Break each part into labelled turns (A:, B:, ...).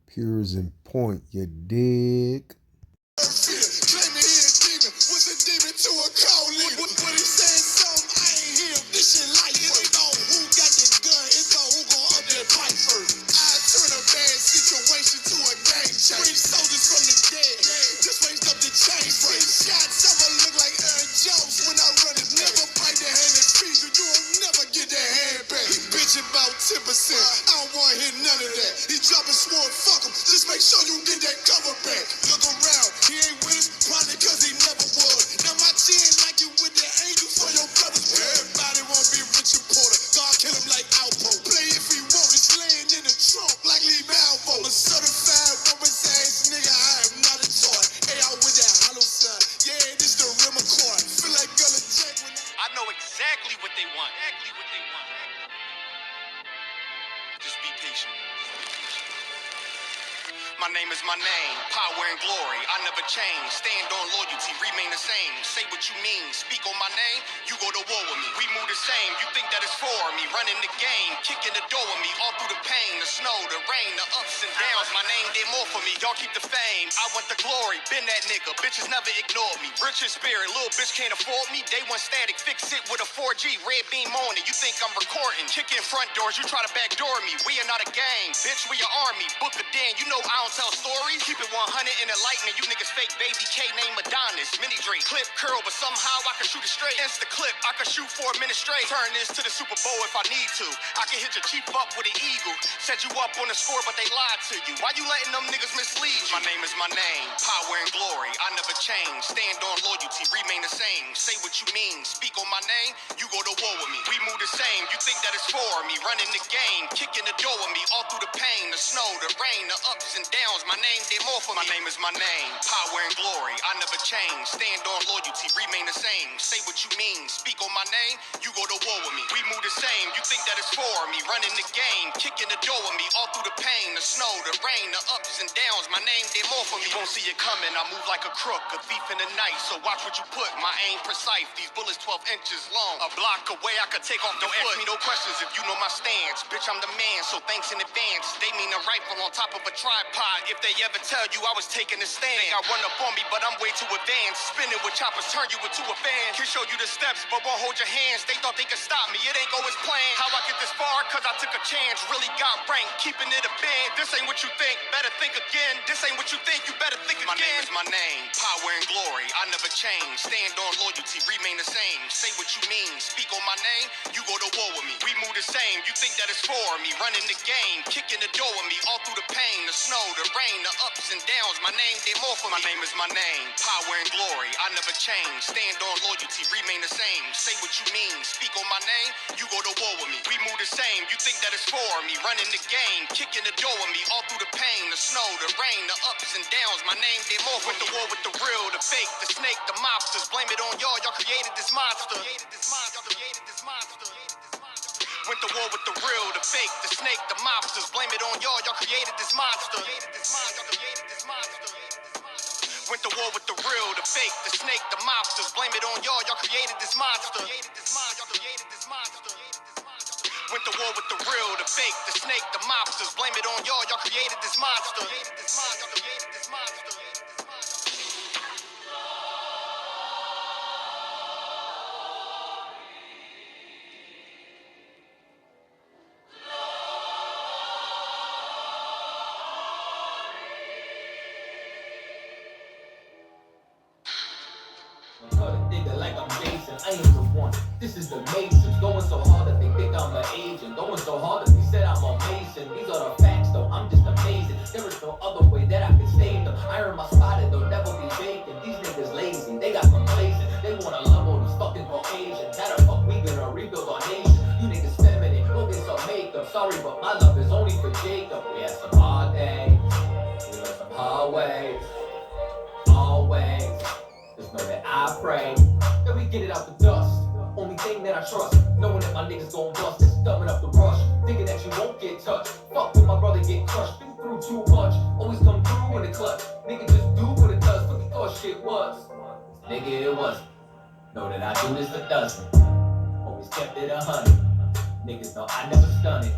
A: pure as in point, you dig?
B: About 10%. I don't want to hear none of that. He dropping sword, fuck him. Just make sure you get that cover back. Look around, he ain't with us, probably cause he never was. Now my chin like you with the angels for your brothers. Everybody wanna be Richard Porter. God kill him like Alpo. Play if he want, it's laying in the trunk like Lee Malvo. I'm a certified woman's ass nigga, I am not a toy. Hey, out with that hollow son. Yeah, this the real McCoy. Feel like Gullah Jack when
C: I know exactly what they want. Just be patient. My name is my name, power and glory, I never change. Stand on loyalty, remain the same. Say what you mean, speak on my name, you go to war with me. We move the same, you think that it's for me. Running the game, kicking the door with me. All through the pain, the snow, the rain, the ups and downs. My name did more for me, y'all keep the fame. I want the glory, been that nigga, bitches never ignored me. Rich in spirit, little bitch can't afford me. Day one static, fix it with a 4G. Red beam on it, you think I'm recording. Kicking front doors, you try to backdoor me. We are not a gang, bitch, we an army. Book the den, you know I don't tell stories. Keep it 100 in the lightning. You niggas fake baby K name Adonis. Mini Drake clip curl, but somehow I can shoot it straight. Insta clip, I can shoot 4 minutes straight. Turn this to the Super Bowl if I need to. I can hit your chief up with an eagle. Set you up on the score, but they lied to you. Why you letting them niggas mislead you? My name is my name, power and glory. I never change. Stand on loyalty, remain the same. Say what you mean, speak on my name. You go to war with me. We move the same. You think that it's for me? Running the game, kicking the door with me. All through the pain, the snow, the rain, the ups and downs. My name did more for me. My name is my name, power and glory. I never change. Stand on loyalty, remain the same. Say what you mean, speak on my name. You go to war with me. We move the same. You think that it's for me? Running the game, kicking the door with me. All through the pain, the snow, the rain, the ups and downs. My name did more for me. You won't see it coming. I move like a crook, a thief in the night. So watch what you put. My aim precise. These bullets 12 inches long. A block away, I could take off. Don't ask me no questions if you know my stance. Bitch, I'm the man, so thanks in advance. They mean a rifle on top of a tripod. If they ever tell you I was taking a stand, I run up on me, but I'm way too advanced. Spinning with choppers, turn you into a fan. Can show you the steps, but won't hold your hands. They thought they could stop me, it ain't go as planned. How I get this far? Cause I took a chance. Really got rank, keeping it a band. This ain't what you think, better think again. This ain't what you think, you better think again. My name is my name, power and glory. I never change. Stand on loyalty, remain the same. Say what you mean, speak on my name. You go to war with me. We move the same. You think that it's for me? Running the game, kicking the door with me. All through the pain, the snow, the rain, the ups and downs. My name did more for me. My name is my name, power and glory. I never change. Stand on loyalty, remain the same. Say what you mean, speak on my name. You go to war with me. We move the same. You think that it's for me? Running the game, kicking the door with me. All through the pain, the snow, the rain, the ups and downs. My name did more for me. Went to war with the real, the fake, the snake, the mobsters. Blame it on y'all. Y'all created this monster. Went to war with the real, the fake, the snake, the mobsters. Blame it on y'all. Y'all created this monster. Went to war with the real, the fake, the snake, the mobsters. Blame it on y'all. Y'all created this monster. Went to war with the real, the fake, the snake, the mobsters. Blame it on y'all. Y'all created this monster.
D: Nigga like I'm Jason, I ain't the one. This is the Matrix, going so hard that they think I'm an agent. Going so hard that they said I'm a Mason. These are the facts though, I'm just amazing. There is no other way that I can save them. I earn my spot and they'll never be vacant. These niggas lazy, they got complacent. They wanna love all these fucking Caucasians. How the fuck we gonna rebuild our nation? You niggas feminine, go get some makeup. Sorry, but my love is only for Jacob. We had some hard days, we learned some hard ways. Always, just know that I pray that we get it out the dust. Only thing that I trust, knowing that my niggas gon' bust, is thumbing up the rush, thinking that you won't get touched. Fuck when my brother get crushed, been through too much, always come through in the clutch. Nigga just do what it does, what you thought shit was. Nigga, it wasn't. Know that I do this for dozen, always kept it 100. Niggas know I never stun it.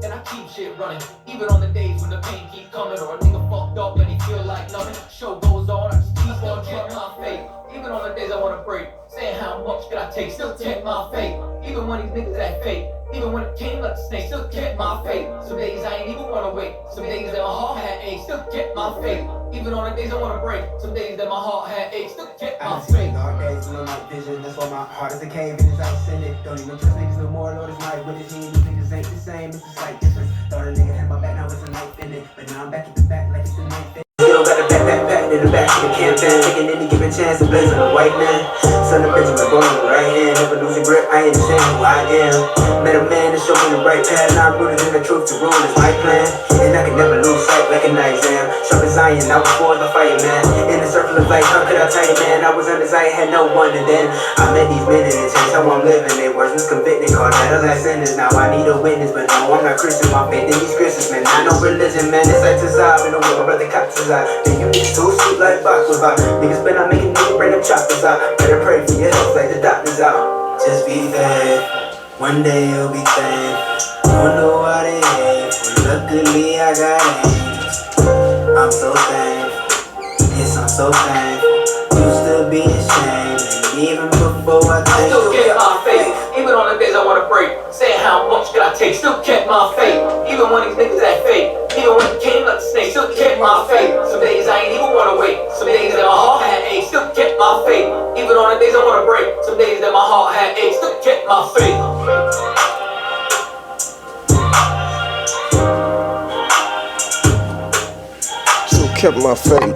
D: and I keep shit running. Even on the days when the pain keep coming, or a nigga fucked up and he feel like nothing. Show goes on, I just keep on checking my faith. Even on the days I wanna break, saying how much could I take, still check my faith. Even when these niggas act fake, even when it came like a snake, still kept my faith. Some days I ain't even wanna wait, some days that my heart had ache, still kept my faith. Even on the days I wanna break, some days that my heart had ache, still kept my faith.
E: Dark days with no night vision, that's why my heart is a cave and it's outstanding. Don't even trust niggas no more, Lord is my witness. He and these niggas ain't the same, it's a slight difference. Thought a nigga had my back, now it's a knife in it. But now I'm back at the back like it's a knife in it. Still got the back in the back of the campaign, taking any given chance to blaze on a white man. Son of Benjamin, born on the right hand, never losing grip, I ain't ashamed who I am. Met a man to show me the right path, now I'm rooted in the truth to rule is my plan. And I can never lose sight like an exam. Sharp as iron, I was born the fireman. In the circle of life, how could I tell you, man? I was under sight, had no one, and then I met these men and it changed how I'm living. They words was convicted, called that a last sentence. Now I need a witness, but no, I'm not Christian. My faith in these Christians, man. I know religion, man. It's like to solve in the world, my brother cops is out. Then you get so sweet like baklava. Niggas better not make a nigga bring them choppers out. Better pray for your health like the doctors out. Just be faithful, one day you'll be thankful. Don't know what it is, but luckily I got angels. I'm so thankful, yes I'm so thankful. Used to be ashamed, and even before I
D: still kept my faith. Even on the days I wanna break, saying how much could I take, still kept my faith. Even when these niggas act fake, even when it came like a snake, still kept my faith. Some days I ain't even wanna wait, some days that my heart had ache, still kept my faith. Even on the days I wanna break, some days that my heart had ache, still kept my faith.
B: Still kept my faith.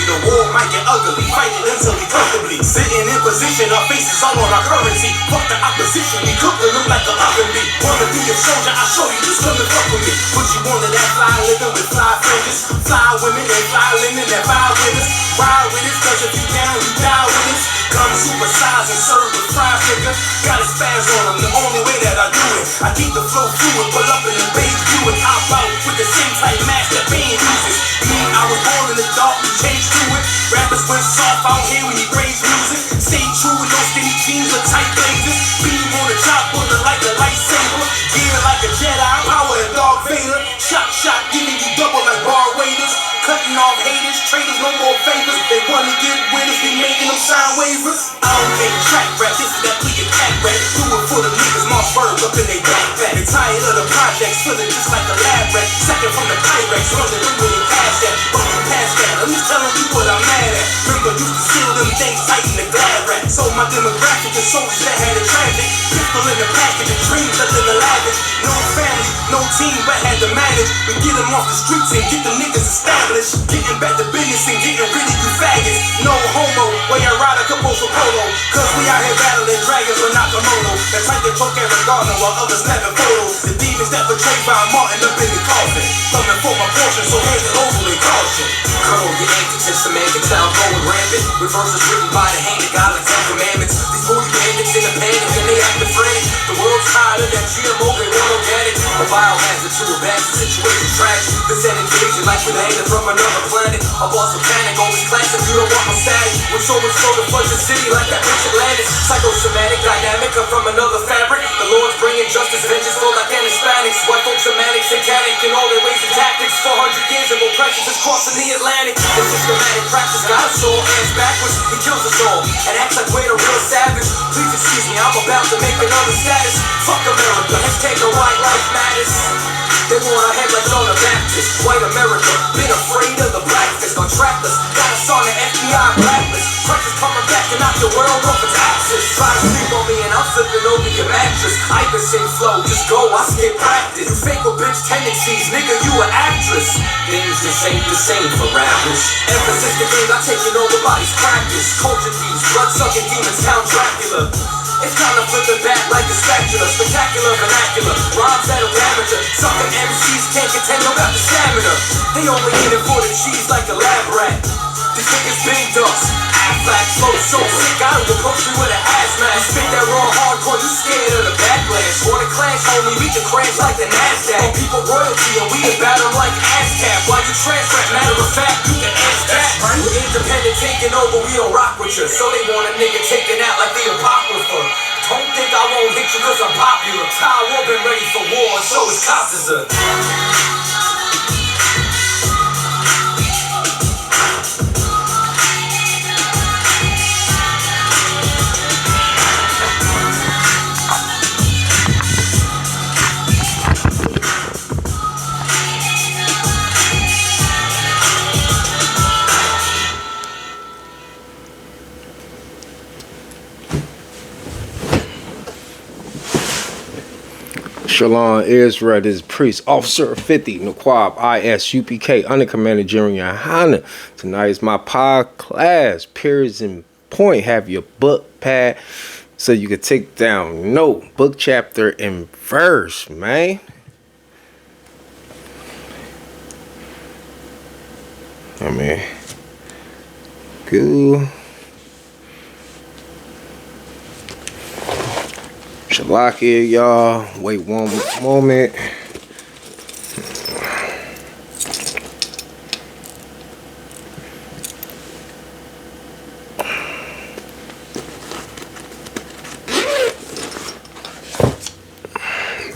F: The war might get ugly, fighting until we comfortably sitting in position, our faces all on our currency. Fuck the opposition, we cooking them like a oven beat. Wanna be a soldier, I show you, just come and fuck with me. Put you under that fly living with fly fingers, fly women and fly linen that fly with us. Ride with us, cause if you down, you die with us. Come supersize and serve with fried nigga. Got a spaz on them, the only way that I do it. I keep the flow fluid, pull up in the beige view and hop out with the same type mask that Bane uses. Me, I was born in the dark, we changed to it. Rappers went soft out here when he raised music. Stay true with no skinny jeans or tight blazers. Beam on the chopper like a lightsaber. Gear like a Jedi, power and Darth Vader. Shot, giving you double like bar waiters. Cutting off haters, traders, no more favors. They wanna get with us, we making them sign waivers. I don't make track rap, this is that plea and cat rap. Do it for the niggas, Mossberg up in they backpack. They tired of the projects, feeling just like a lab rat. Second from the Pyrex, running them with your past that. Fucking past that, I'm just telling you what I'm mad at. Remember, used to seal them things tight in the glad rack. So my demographic is soldiers that had a tragic. Pistol in the package, and dreams that live in lavish. No family, no team, but had to manage. We get them off the streets and get the niggas established. Getting back to business and getting rid of you faggots. No homo, way I ride a compose for polo. Cause we out here battling dragons with Nakamoto. That type that choke Aaron Gardner while others snapping photos. The demons that betrayed by Martin up in the coffin. Coming for my portion, so hands it overly caution. Come on, get antics and semantic sound going rampant. With verses written by the hand of God like 10 commandments. These booty bandits in a panic and they act afraid. The world's tired of that GMO, they want organic. A biohazard to a bad situation tragic. This ain't engaging like we're hanging from another planet. A boss of panic, always classic, you don't want my static. With so much flow to fudge the city like that rich Atlantis. Psychosomatic, dynamic, come from another fabric. The Lord's bringing justice, vengeance flow like an Hispanics. White folks somatic, satanic, in all their ways and tactics. 400 years of oppression is crossing the Atlantic. The systematic practice got us all hands backwards. He kills us all and acts like we're the real savage. Please excuse me, I'm about to make another status. Fuck America, hashtag the white life matters. They want our head like John the Baptist. White America, been afraid of the black fist. On trackless, got us on the FBI blacklist. Prices coming back to knock the world off its axis. Try to sleep on me and I'm flipping over your mattress. Iverson flow, just go, I skip practice. You fake with bitch tendencies, nigga, you an actress. Things just ain't the same for rappers. Emphasis the game, I taking over bodies practice. Culture thieves, blood sucking demons, Count Dracula. It's kinda flipping back like a spatula. Spectacular vernacular, rhymes that are amateur. Sucker MCs can't contend, don't got the stamina. They only in it for the cheese like a lab rat. These niggas been dust, Aflac, flow so sick, I don't approach me with a hazmat. You spit that raw hardcore, you scared of the backlash. For the clash, homie, we can crash like the NASDAQ. On people royalty and we about them like ASCAP. While you trash rap, matter of fact, you can ask that. We independent taking over, we don't rock with you. So they want a nigga taken out like the Apocrypha. Don't think I won't hit you cause I'm popular. Taiwan been ready for war, and so is Costa.
G: Shalom Israel, this is Priest Officer 50, Naquab ISUPK, Under Commander General Yohana. Tonight is my podcast, periods and point. Have your book pad so you can take down note, book, chapter, and verse, man. I mean, good. Shalakia, y'all. Wait one moment.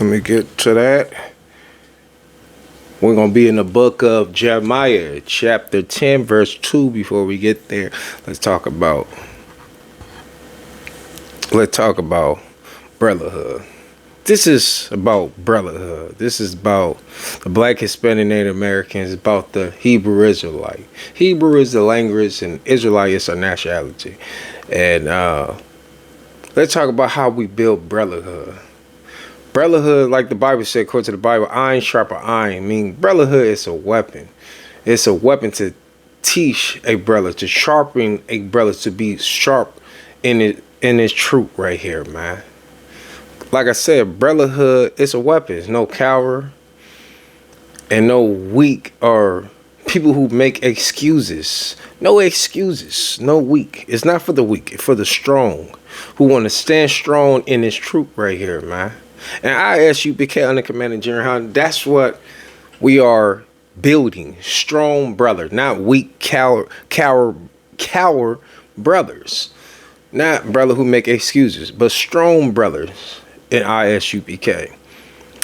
G: Let me get to that. We're going to be in the book of Jeremiah, chapter 10, verse 2. Before we get there, let's talk about brotherhood. This is about brotherhood. This is about the Black, Hispanic, Native Americans. It's about the Hebrew Israelite. Hebrew is the language and Israelite is our nationality. And let's talk about how we build brotherhood. Brotherhood, like the Bible said, according to the Bible, iron sharper iron. Meaning brotherhood is a weapon. It's a weapon to teach a brother, to sharpen a brother to be sharp in his truth right here, man. Like I said, brotherhood is a weapon. It's no coward and no weak or people who make excuses. No excuses. No weak. It's not for the weak. It's for the strong who want to stand strong in this truth right here, man. And I ask you, BK Under Commander General, that's what we are building. Strong brother, not weak coward brothers. Not brother who make excuses, but strong brothers in ISUPK.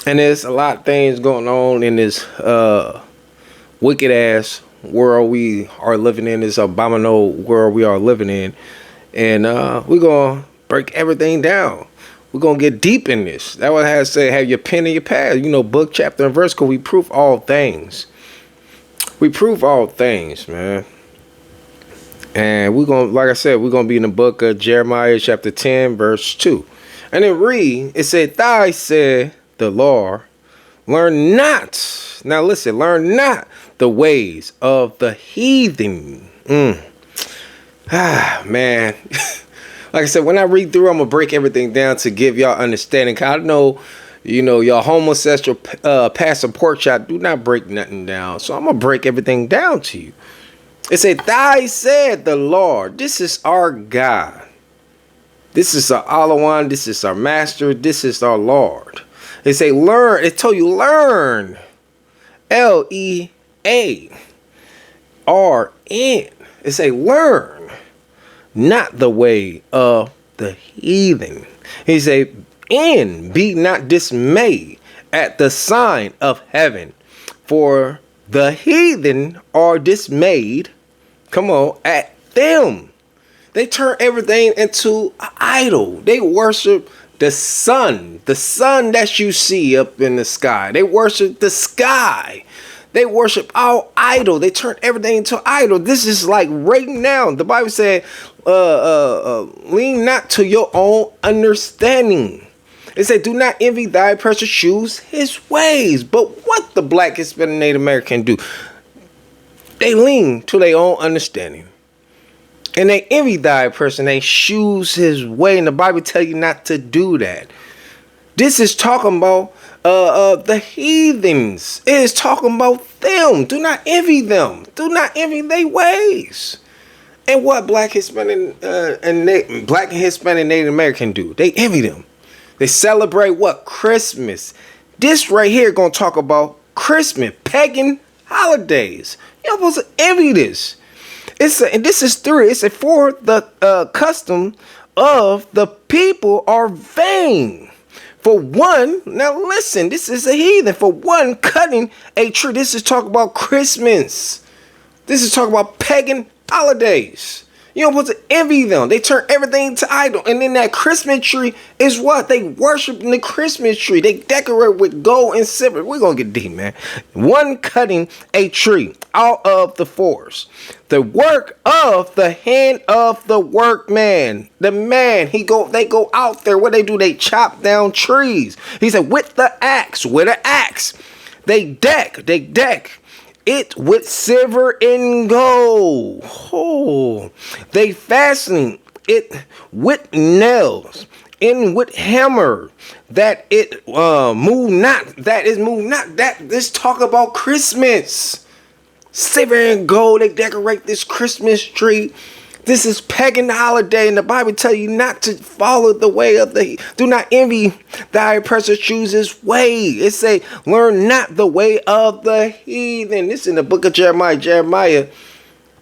G: And there's a lot of things going on in this wicked ass world we are living in, this abominable world we are living in. And we're going to break everything down. We're going to get deep in this. That's what I had to say. Have your pen and your pad. You know, book, chapter, and verse, because we prove all things. We prove all things, man. And we're going to, like I said, we're going to be in the book of Jeremiah, chapter 10, verse 2. And it said, "Thou said the Lord, learn not." Now listen, learn not the ways of the heathen. Man. Like I said, when I read through, I'm going to break everything down to give y'all understanding. Cause I know, y'all homosexual pastor pork chop do not break nothing down. So I'm going to break everything down to you. It said, "Thou said the Lord." This is our God. This is our Alawan. This is our master. This is our Lord. They say learn. It told you learn. Learn. It say learn. Not the way of the heathen. He say, "And be not dismayed at the sign of heaven. For the heathen are dismayed." Come on, at them. They turn everything into an idol. They worship the sun that you see up in the sky. They worship the sky. They worship our idol. They turn everything into an idol. This is like right now. The Bible said, lean not to your own understanding. It said, "Do not envy thy precious shoes his ways." But what the Black, Hispanic, Native American do? They lean to their own understanding. And they envy thy person. They choose his way. And the Bible tell you not to do that. This is talking about the heathens. It is talking about them. Do not envy them. Do not envy their ways. And what Black, Hispanic, Black and Hispanic Native American do? They envy them. They celebrate what? Christmas. This right here gonna talk about Christmas, pagan holidays. You're supposed to envy this. And this is 3. It's for the custom of the people are vain. For one, now listen, this is a heathen. For one, cutting a tree. This is talking about Christmas. This is talking about pagan holidays. You're supposed to envy them. They turn everything to idol. And then that Christmas tree is what? They worship in the Christmas tree. They decorate with gold and silver. We're going to get deep, man. One, cutting a tree out of the forest. The work of the hand of the workman. The man, they go out there. What they do? They chop down trees. He said, with the axe. With an axe. They deck it with silver and gold. Oh, they fasten it with nails and with hammer, that it move not. That is move not. That this talk about Christmas. Silver and gold. They decorate this Christmas tree. This is pagan holiday, and the Bible tell you not to follow the way of the. Do not envy thy oppressor, choose his way. It say, learn not the way of the heathen. This in the book of Jeremiah. Jeremiah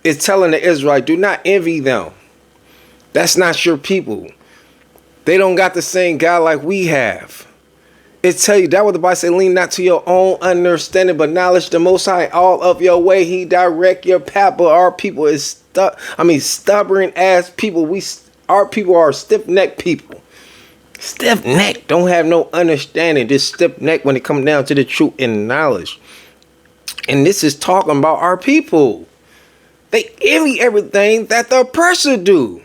G: is telling the Israelites, do not envy them. That's not your people. They don't got the same God like we have. It tell you that what the Bible say, lean not to your own understanding, but knowledge the Most High all of your way. He direct your path. But our people is stubborn ass people. Our people are stiff-necked people. Stiff-necked, don't have no understanding. Just stiff-necked when it comes down to the truth and knowledge. And this is talking about our people. They envy everything that the oppressor do.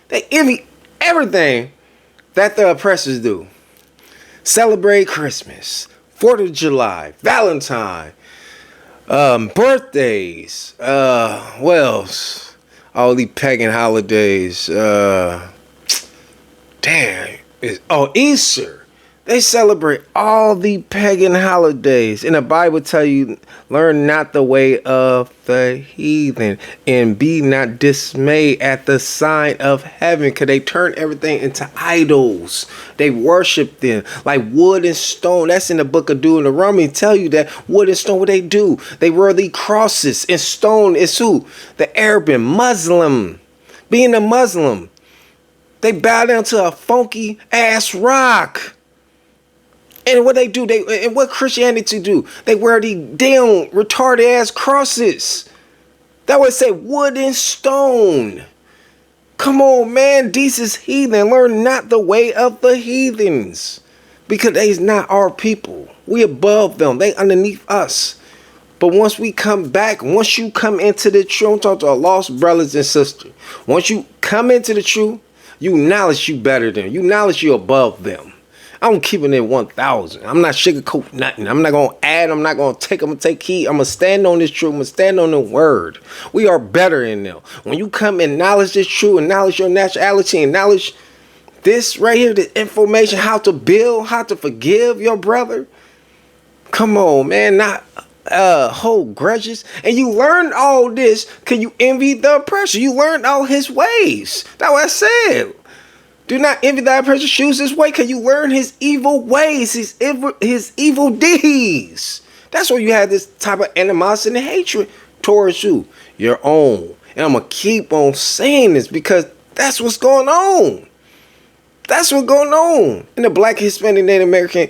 G: They envy everything that the oppressors do. Celebrate Christmas, 4th of July, Valentine, birthdays, what else? All these pagan holidays, Easter. They celebrate all the pagan holidays. And the Bible tell you, learn not the way of the heathen, and be not dismayed at the sign of heaven, because they turn everything into idols. They worship them like wood and stone. That's in the book of Deuteronomy. Tell you that wood and stone, what they do? They wear the crosses, and stone is who? The Arab and Muslim. Being a Muslim, they bow down to a funky ass rock. And what they do, and what Christianity do, they wear the damn retarded ass crosses. That would say wood and stone. Come on, man, these is heathen. Learn not the way of the heathens, because they's not our people. We above them. They underneath us. But once we come back, once you come into the truth, I'm talking to our lost brothers and sisters. Once you come into the truth, you knowledge you better than them. You knowledge you above them. I'm keeping it 1,000. I'm not sugarcoat nothing. I'm not going to add. I'm not going to take. I'm going to take heed. I'm going to stand on this truth. I'm going to stand on the word. We are better than them. When you come and knowledge this truth and knowledge your nationality and knowledge this right here, the information, how to build, how to forgive your brother. Come on, man. Not hold grudges. And you learn all this because you envy the oppressor. You learned all his ways. That's what I said. Do not envy thy person, choose his way, because you learn his evil ways, his evil deeds. That's why you have this type of animosity and hatred towards you, your own. And I'm going to keep on saying this because that's what's going on. That's what's going on in the Black, Hispanic, Native American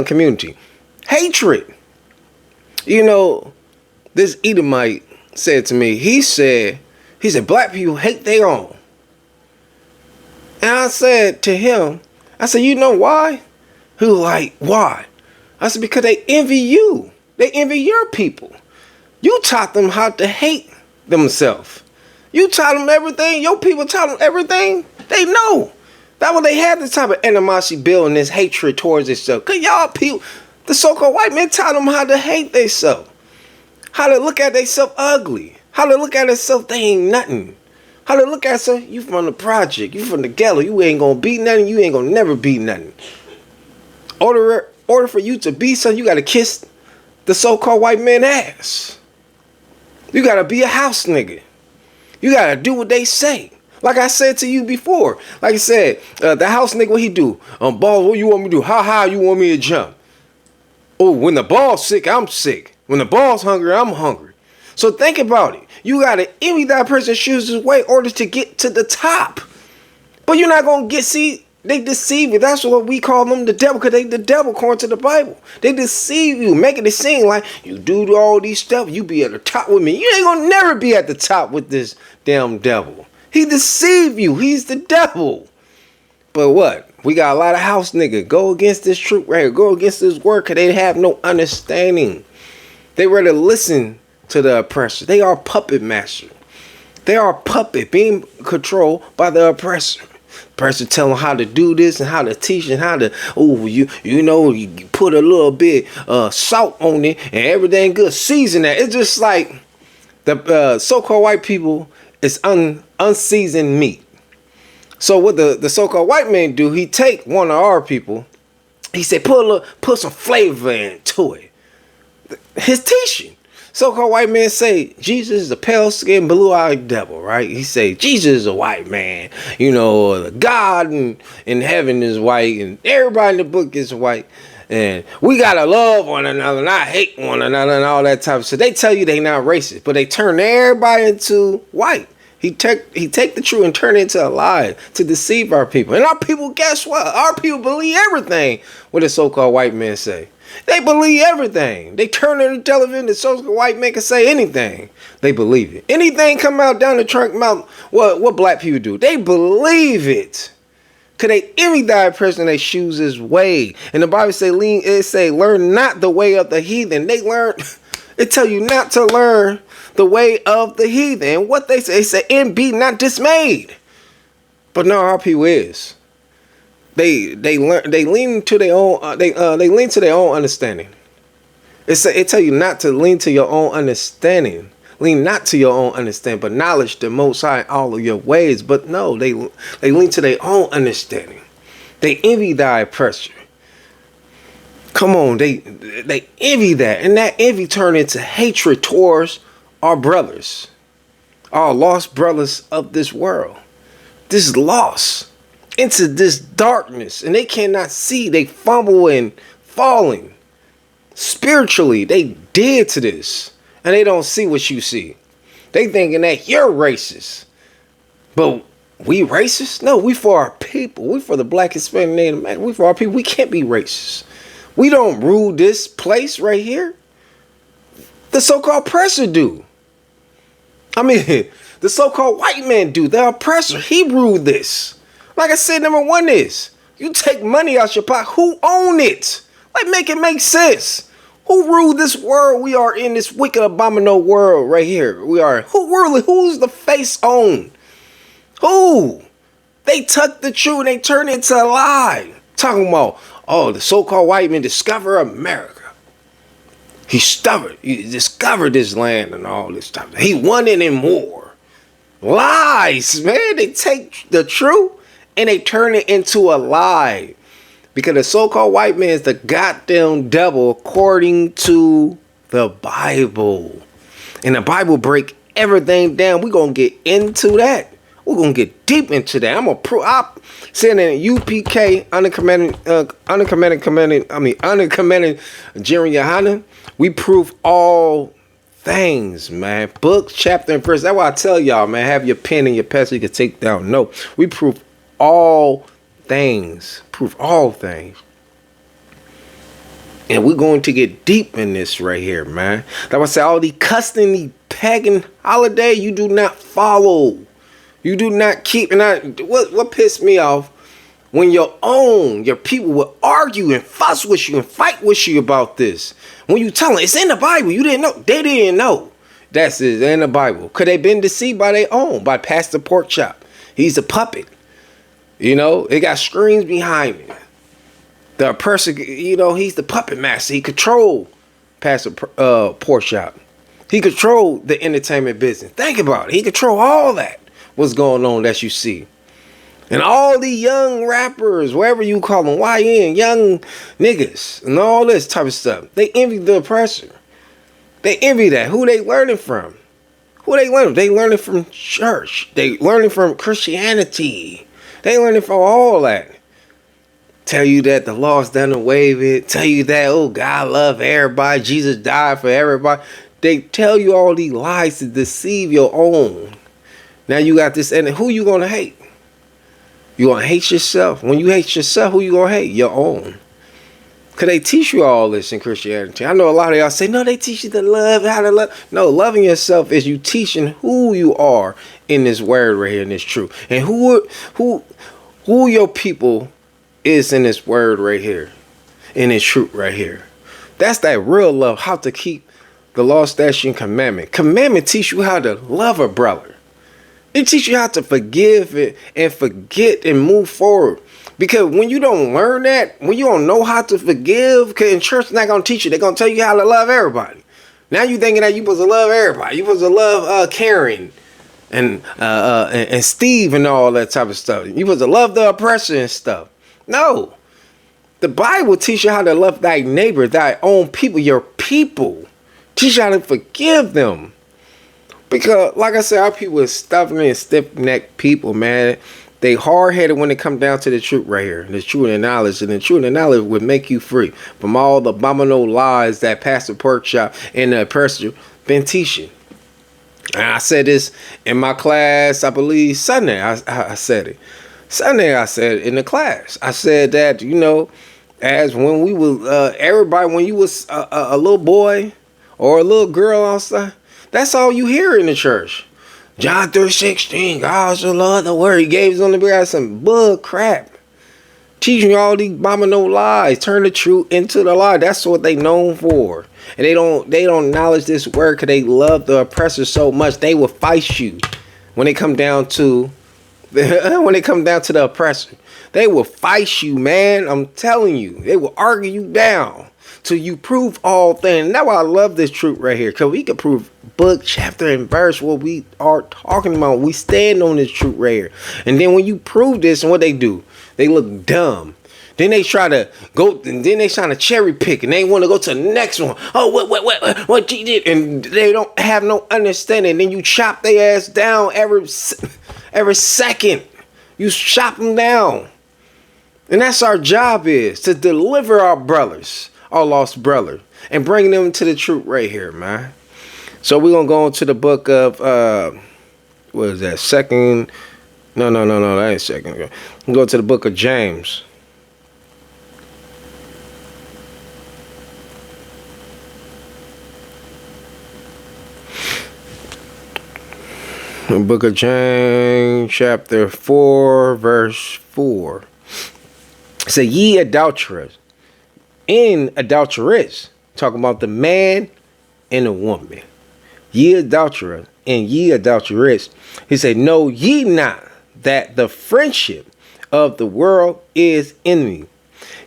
G: community. Hatred. You know, this Edomite said to me, he said, black people hate their own. And I said to him, I said, you know why? He was like, why? I said, because they envy you. They envy your people. You taught them how to hate themselves. You taught them everything. Your people taught them everything. They know. That's why they have this type of animosity building, this hatred towards themselves. Because y'all people, the so-called white men taught them how to hate themselves. How to look at themselves ugly. How to look at themselves, they ain't nothing. How to look at son? You from the project. You from the ghetto. You ain't gonna beat nothing. You ain't gonna never beat nothing. Order for you to be son, you gotta kiss the so-called white man ass. You gotta be a house nigga. You gotta do what they say. Like I said to you before. Like I said, the house nigga, what he do? Balls, what you want me to do? How high you want me to jump? Oh, when the ball's sick, I'm sick. When the ball's hungry, I'm hungry. So think about it. You gotta envy that person's shoes his way in order to get to the top. But you're not gonna they deceive you. That's what we call them the devil, because they the devil according to the Bible. They deceive you, making it seem like you do all these stuff, you be at the top with me. You ain't gonna never be at the top with this damn devil. He deceive you. He's the devil. But what? We got a lot of house niggas go against this truth right here. Go against this word because they have no understanding. They rather listen to the oppressor. They are puppet master. They are puppet being controlled by the oppressor. Person tell them how to do this and how to teach and how to, you put a little bit salt on it and everything good. Season that. It's just like the so-called white people is unseasoned meat. So what the so-called white man do, he take one of our people, he said put some flavor into it. His teaching. So-called white man say Jesus is a pale-skinned, blue-eyed devil, right? He say Jesus is a white man. God in heaven is white, and everybody in the book is white. And we gotta love one another, not hate one another, and all that type of stuff. They tell you they not racist, but they turn everybody into white. He take the truth and turn it into a lie to deceive our people. And our people, guess what? Our people believe everything what the so-called white men say. They believe everything. They turn on the television, the so-called white man can say anything. They believe it. Anything come out down the trunk mouth, what black people do? They believe it. Cause they envy that person they choose his way. And the Bible say, learn not the way of the heathen. It tell you not to learn the way of the heathen. And what they say, and be not dismayed. But no, our people is. They lean to their own they lean to their own understanding. It tell you not to lean to your own understanding. Lean not to your own understanding, but knowledge the Most High in all of your ways. But no, they lean to their own understanding. They envy thy oppressor. Come on, they envy that, and that envy turn into hatred towards our brothers, our lost brothers of this world. This loss into this darkness, and they cannot see. They fumble and falling spiritually. They dead to this, and they don't see what you see. They thinking that you're racist, but we racist? No, we for our people. We for the Black, Hispanic, Native American. We for our people. We can't be racist. We don't rule this place right here. The so-called oppressor do. I mean, the so-called white man do. The oppressor, he ruled this. Like I said, number one is, you take money out your pocket. Who own it? Like, make it make sense. Who ruled this world? We are in this wicked, abominable world right here. We are. Who's the face on? Who? They took the truth and they turned it into a lie. Talking about, the so-called white man discovered America. He discovered this land and all this stuff. He wanted it more. Lies, man. They take the truth and they turn it into a lie. Because the so-called white man is the goddamn devil according to the Bible. And the Bible break everything down. We're going to get into that. We're going to get deep into that. I'm going to prove. I'm saying in UPK, uncommanded Jerry Yohanan, we prove all things, man. Book, chapter, and verse. That's why I tell y'all, man, have your pen and your pencil. You can take down notes. We prove all things. Prove all things. And we're going to get deep in this right here, man. That's why I say all the custom, the pagan holiday, you do not follow. You do not keep. And what pissed me off, when your people will argue and fuss with you and fight with you about this. When you tell them it's in the Bible, you didn't know. They didn't know. That's it, in the Bible. Because they been deceived by their own, by Pastor Porkchop. He's a puppet. It got screens behind it. The person, he's the puppet master. He controlled Pastor Porkchop. He controlled the entertainment business. Think about it. He controlled all that. what's going on that you see. And all the young rappers, whatever you call them, YN, young niggas, and all this type of stuff, they envy the oppressor. They envy that. Who they learning from? Who they learning? They learning from church. They learning from Christianity. They learning from all that. Tell you that the law's done away with it. Tell you that, oh, God love everybody. Jesus died for everybody. They tell you all these lies to deceive your own. Now you got this, and who you gonna hate? You gonna hate yourself. When you hate yourself, who you gonna hate? Your own. Cause they teach you all this in Christianity. I know a lot of y'all say, no, they teach you to love, how to love. No, loving yourself is you teaching who you are in this word right here, in this truth. And who your people is in this word right here, in this truth right here. That's that real love, how to keep the law, statute, and commandment. Commandment teach you how to love a brother. It teach you how to forgive it and forget and move forward. Because when you don't learn that, when you don't know how to forgive, because in church they're not going to teach you. They're going to tell you how to love everybody. Now you thinking that you supposed to love everybody. You supposed to love Karen and Steve and all that type of stuff. You supposed to love the oppressor and stuff. No. The Bible teach you how to love thy neighbor, thy own people, your people. Teach you how to forgive them. Because, like I said, our people are stubborn and stiff-necked people, man. They hard-headed when it comes down to the truth right here. The truth and knowledge. And the truth and knowledge would make you free from all the abominable lies that Pastor Porkchop and the oppressor been teaching. And I said this in my class, I believe Sunday. I said it. Sunday I said it in the class. I said that, you know, as when we was, everybody, when you was a little boy or a little girl outside, that's all you hear in the church. John 3:16, God so loved the word. He gave his only begotten some bull crap. Teaching you all these abominable lies. Turn the truth into the lie. That's what they known for. And they don't acknowledge this word because they love the oppressor so much. They will fight you when they come down to the oppressor. They will fight you, man. I'm telling you. They will argue you down till you prove all things. And that's why I love this truth right here. Because we can prove book, chapter, and verse what we are talking about. We stand on this truth right here. And then when you prove this, and what they do, they look dumb. Then they try to go, and then they trying to cherry pick, and they want to go to the next one. Oh, what you did, and they don't have no understanding. Then you chop their ass down every second. You chop them down, and that's our job, is to deliver our brothers, our lost brother, and bring them to the truth right here, man. So we're gonna go into the book of what is that? Second? No, that ain't second. We'll go to the book of James. The book of James, chapter 4, verse 4. It says, ye adulterers and adulteress. Talking about the man and the woman. Ye adulterers and ye adulteress. He said, know ye not that the friendship of the world is enemy?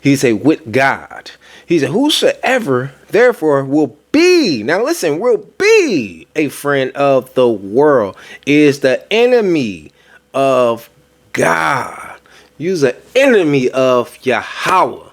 G: He said, with God. He said, whosoever therefore will be, now listen, will be a friend of the world is the enemy of God. You's an enemy of Yahweh.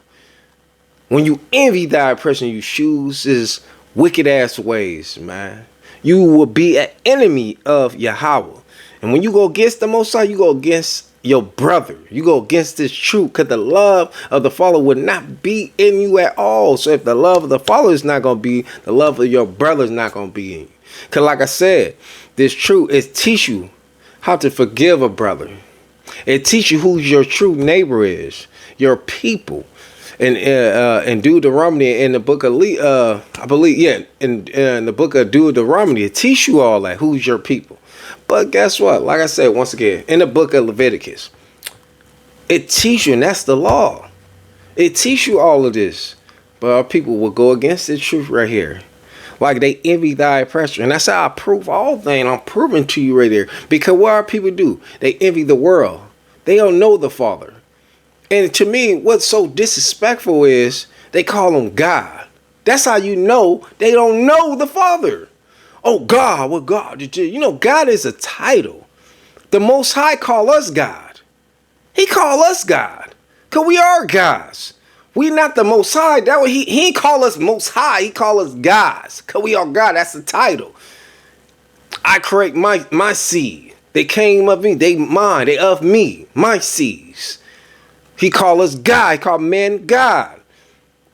G: When you envy that person, you choose his wicked ass ways, man. You will be an enemy of Yahweh. And when you go against the Most High, you go against your brother. You go against this truth, because the love of the Father would not be in you at all. So if the love of the Father is not going to be, the love of your brother is not going to be in you. Because like I said, this truth is teach you how to forgive a brother. It teach you who your true neighbor is, your people. And Deuteronomy in the book of I believe, yeah, in the book of Deuteronomy, it teach you all that, who's your people. But guess what? Like I said, once again, in the book of Leviticus, it teach you, and that's the law. It teach you all of this. But our people will go against the truth right here. Like they envy thy oppressor. And that's how I prove all things. I'm proving to you right there. Because what our people do? They envy the world. They don't know the Father. And to me, what's so disrespectful is they call him God. That's how you know they don't know the Father. Oh, God, what God did you? You know, God is a title. The Most High call us God. He call us God. Because we are gods. We not the Most High. That way he ain't call us Most High. He call us gods. Because we are God. That's the title. I create my seed. They came of me. They mine. They of me. My seeds. He call us God. He call man God.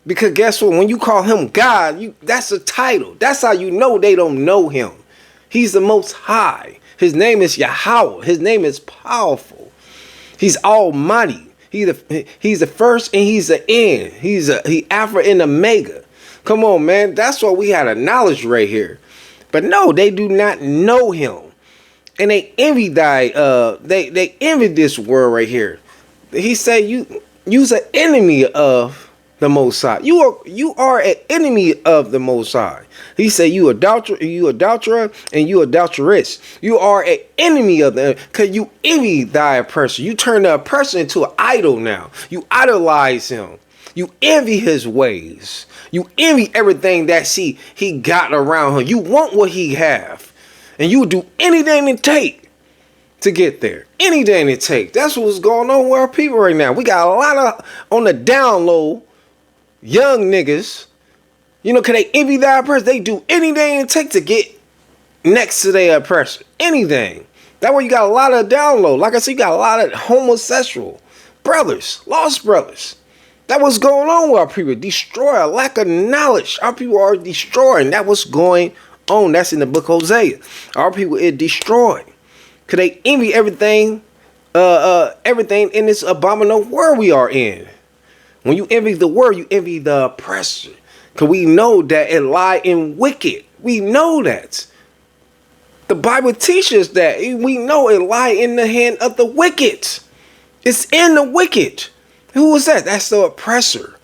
G: Because guess what? When you call him God, that's a title. That's how you know they don't know him. He's the Most High. His name is Yahweh. His name is powerful. He's almighty. He's the first and he's the end. He Alpha and Omega. Come on, man. That's why we had a knowledge right here. But no, they do not know him. And they envy they envy this word right here. He said you's an enemy of the Most High. You are an enemy of the Most High. He said you adulterer and you adulteress. You are an enemy of them because you envy thy oppressor. You turn the oppressor into an idol now. You idolize him. You envy his ways. You envy everything that he got around him. You want what he have. And you do anything it take to get there. Anything it take. That's what's going on with our people right now. We got a lot of on the down low young niggas, cause they envy their oppressor. They do anything it take to get next to their oppressor. Anything. That way you got a lot of down low. Like I said, you got a lot of homosexual brothers, lost brothers. That what's going on with our people. Destroy a lack of knowledge. Our people are destroying. That what's going on. That's in the book of Hosea. Our people is destroyed. Cause they envy everything in this abominable world we are in. When you envy the world, you envy the oppressor. Because we know that it lie in wicked. We know that. The Bible teaches that. We know it lie in the hand of the wicked. It's in the wicked. Who is that? That's the oppressor.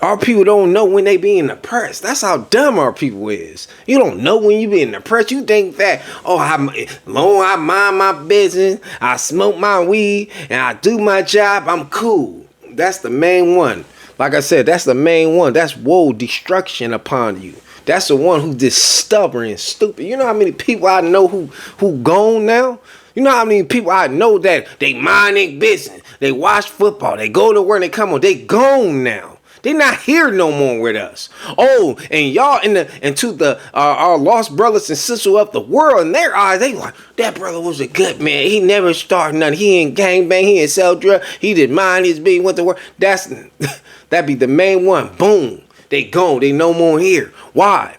G: Our people don't know when they being oppressed. That's how dumb our people is. You don't know when you being oppressed. You think that, I mind my business, I smoke my weed, and I do my job, I'm cool. That's the main one. Like I said, that's the main one. That's woe, destruction upon you. That's the one who's just stubborn and stupid. You know how many people I know who gone now? You know how many people I know that they mind their business. They watch football. They go to work and they come on. They gone now. They not here no more with us. Oh, and y'all into our lost brothers and sisters of the world, in their eyes, they like, that brother was a good man. He never started nothing. He ain't gangbang. He ain't sell drugs. He didn't mind his business. Went to work. That'd be the main one. Boom. They gone. They no more here. Why?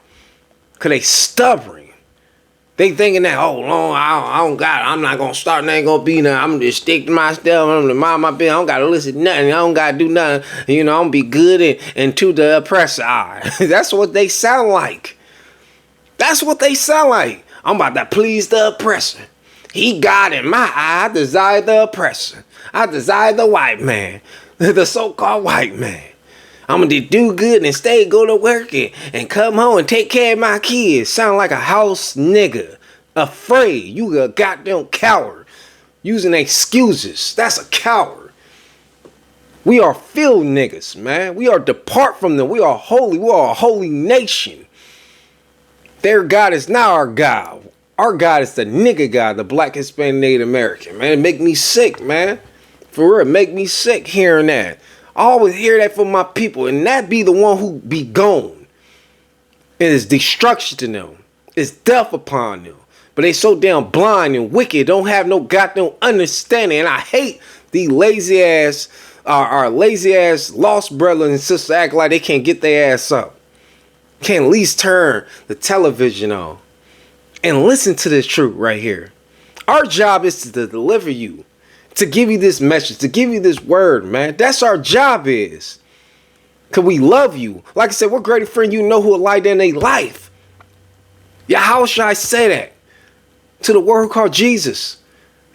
G: Because they stubborn. They thinking that, I'm not going to start, and ain't going to be nothing. I'm just stick to my stuff. I'm going to mind my business. I don't got to listen to nothing. I don't got to do nothing. I'm going to be good and to the oppressor. That's what they sound like. That's what they sound like. I'm about to please the oppressor. He God in my eye. I desire the oppressor. I desire the white man. The so-called white man. I'm going to do good and go to work and come home and take care of my kids. Sound like a house nigga. Afraid. You a goddamn coward. Using excuses. That's a coward. We are field niggas, man. We are depart from them. We are holy. We are a holy nation. Their God is not our God. Our God is the nigga God, the black, Hispanic, Native American, man. It make me sick, man. For real, it make me sick hearing that. I always hear that from my people, and that be the one who be gone. It is destruction to them. It's death upon them. But they so damn blind and wicked, don't have no goddamn understanding. And I hate these lazy ass, our lazy ass lost brothers and sisters act like they can't get their ass up. Can't at least turn the television on and listen to this truth right here. Our job is to deliver you. To give you this message, to give you this word, man. That's our job is. Because we love you. Like I said, what greater friend you know who will lie down their life? Yeah, how should I say that? To the word called Jesus.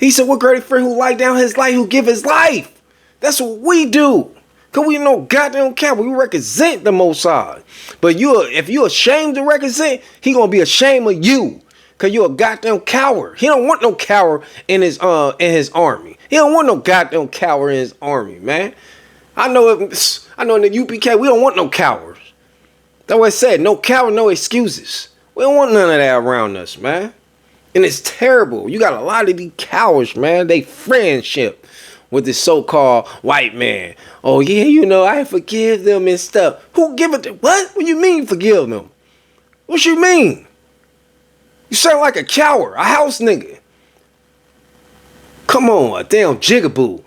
G: He said, what greater friend who lie down his life, who give his life? That's what we do. Because we know goddamn care. We represent the Most High. But if you're ashamed to represent, he going to be ashamed of you. Because you're a goddamn coward. He don't want no coward in his army. He don't want no goddamn coward in his army, man. I know in the UPK, we don't want no cowards. That's what I said. No coward, no excuses. We don't want none of that around us, man. And it's terrible. You got a lot of these cowards, man. They friendship with this so-called white man. Oh, yeah, you know, I forgive them and stuff. Who give it to, what? What do you mean forgive them? What you mean? You sound like a coward, a house nigga. Come on, a damn jigaboo.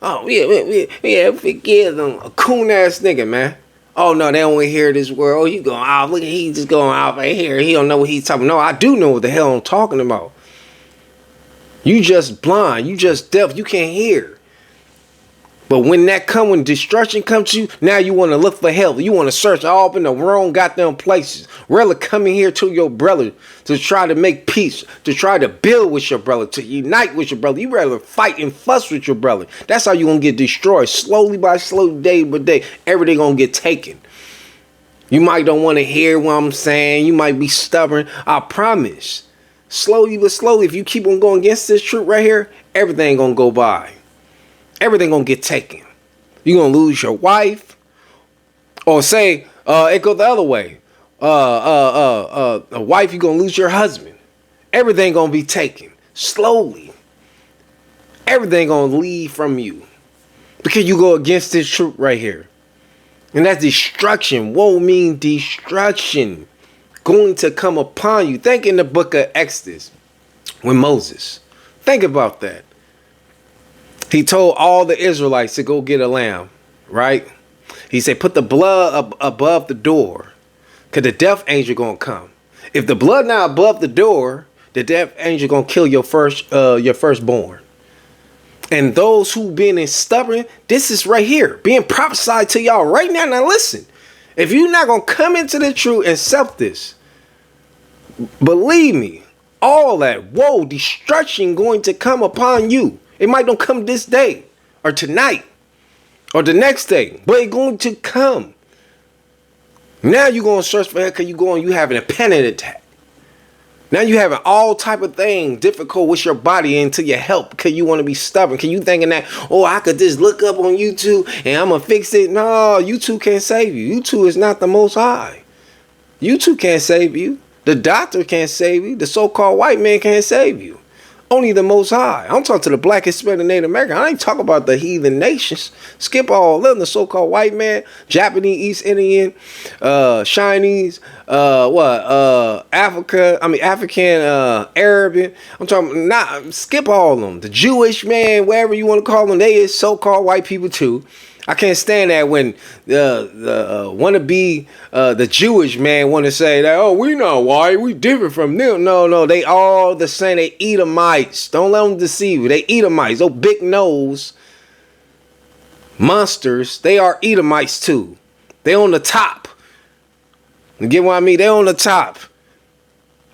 G: Oh, yeah, forgive them. A coon-ass nigga, man. Oh, no, they don't want to hear this word. Oh, you going out. Look at he just going out right here. He don't know what he's talking about. No, I do know what the hell I'm talking about. You just blind. You just deaf. You can't hear. But when destruction comes to you, now you want to look for help. You want to search all up in the wrong goddamn places. Rather coming here to your brother to try to make peace, to try to build with your brother, to unite with your brother. You rather fight and fuss with your brother. That's how you're going to get destroyed. Slowly by slowly, day by day, everything going to get taken. You might don't want to hear what I'm saying. You might be stubborn. I promise. Slowly but slowly, if you keep on going against this truth right here, everything going to go by. Everything gonna get taken. You're gonna lose your wife. Or say, it go the other way. A wife, you're gonna lose your husband. Everything gonna be taken. Slowly. Everything gonna leave from you. Because you go against this truth right here. And that's destruction. Woe mean destruction. Going to come upon you. Think in the book of Exodus. With Moses. Think about that. He told all the Israelites to go get a lamb, right? He said, put the blood above the door, because the death angel going to come. If the blood not above the door, the death angel going to kill your firstborn. And those who been stubborn, this is right here, being prophesied to y'all right now. Now listen, if you're not going to come into the truth and accept this, believe me, all that woe, destruction going to come upon you. It might don't come this day or tonight or the next day, but it's going to come. Now you're going to search for help because you having a panic attack. Now you having all type of things difficult with your body until you help because you want to be stubborn. Because you thinking that, oh, I could just look up on YouTube and I'm going to fix it. No, YouTube can't save you. YouTube is not the Most High. YouTube can't save you. The doctor can't save you. The so-called white man can't save you. Only the Most High. I'm talking to the black, Hispanic, Native American. I ain't talking about the heathen nations. Skip all of them. The so-called white man, Japanese, East Indian, Chinese, African, Arabian. I'm talking skip all of them. The Jewish man, whatever you want to call them, they is so-called white people too. I can't stand that when the Jewish man want to say that, oh, we not white, we different from them. No, they all the same. They Edomites. Don't let them deceive you. They Edomites. Those big nose monsters, they are Edomites too. They on the top. You get what I mean? They on the top.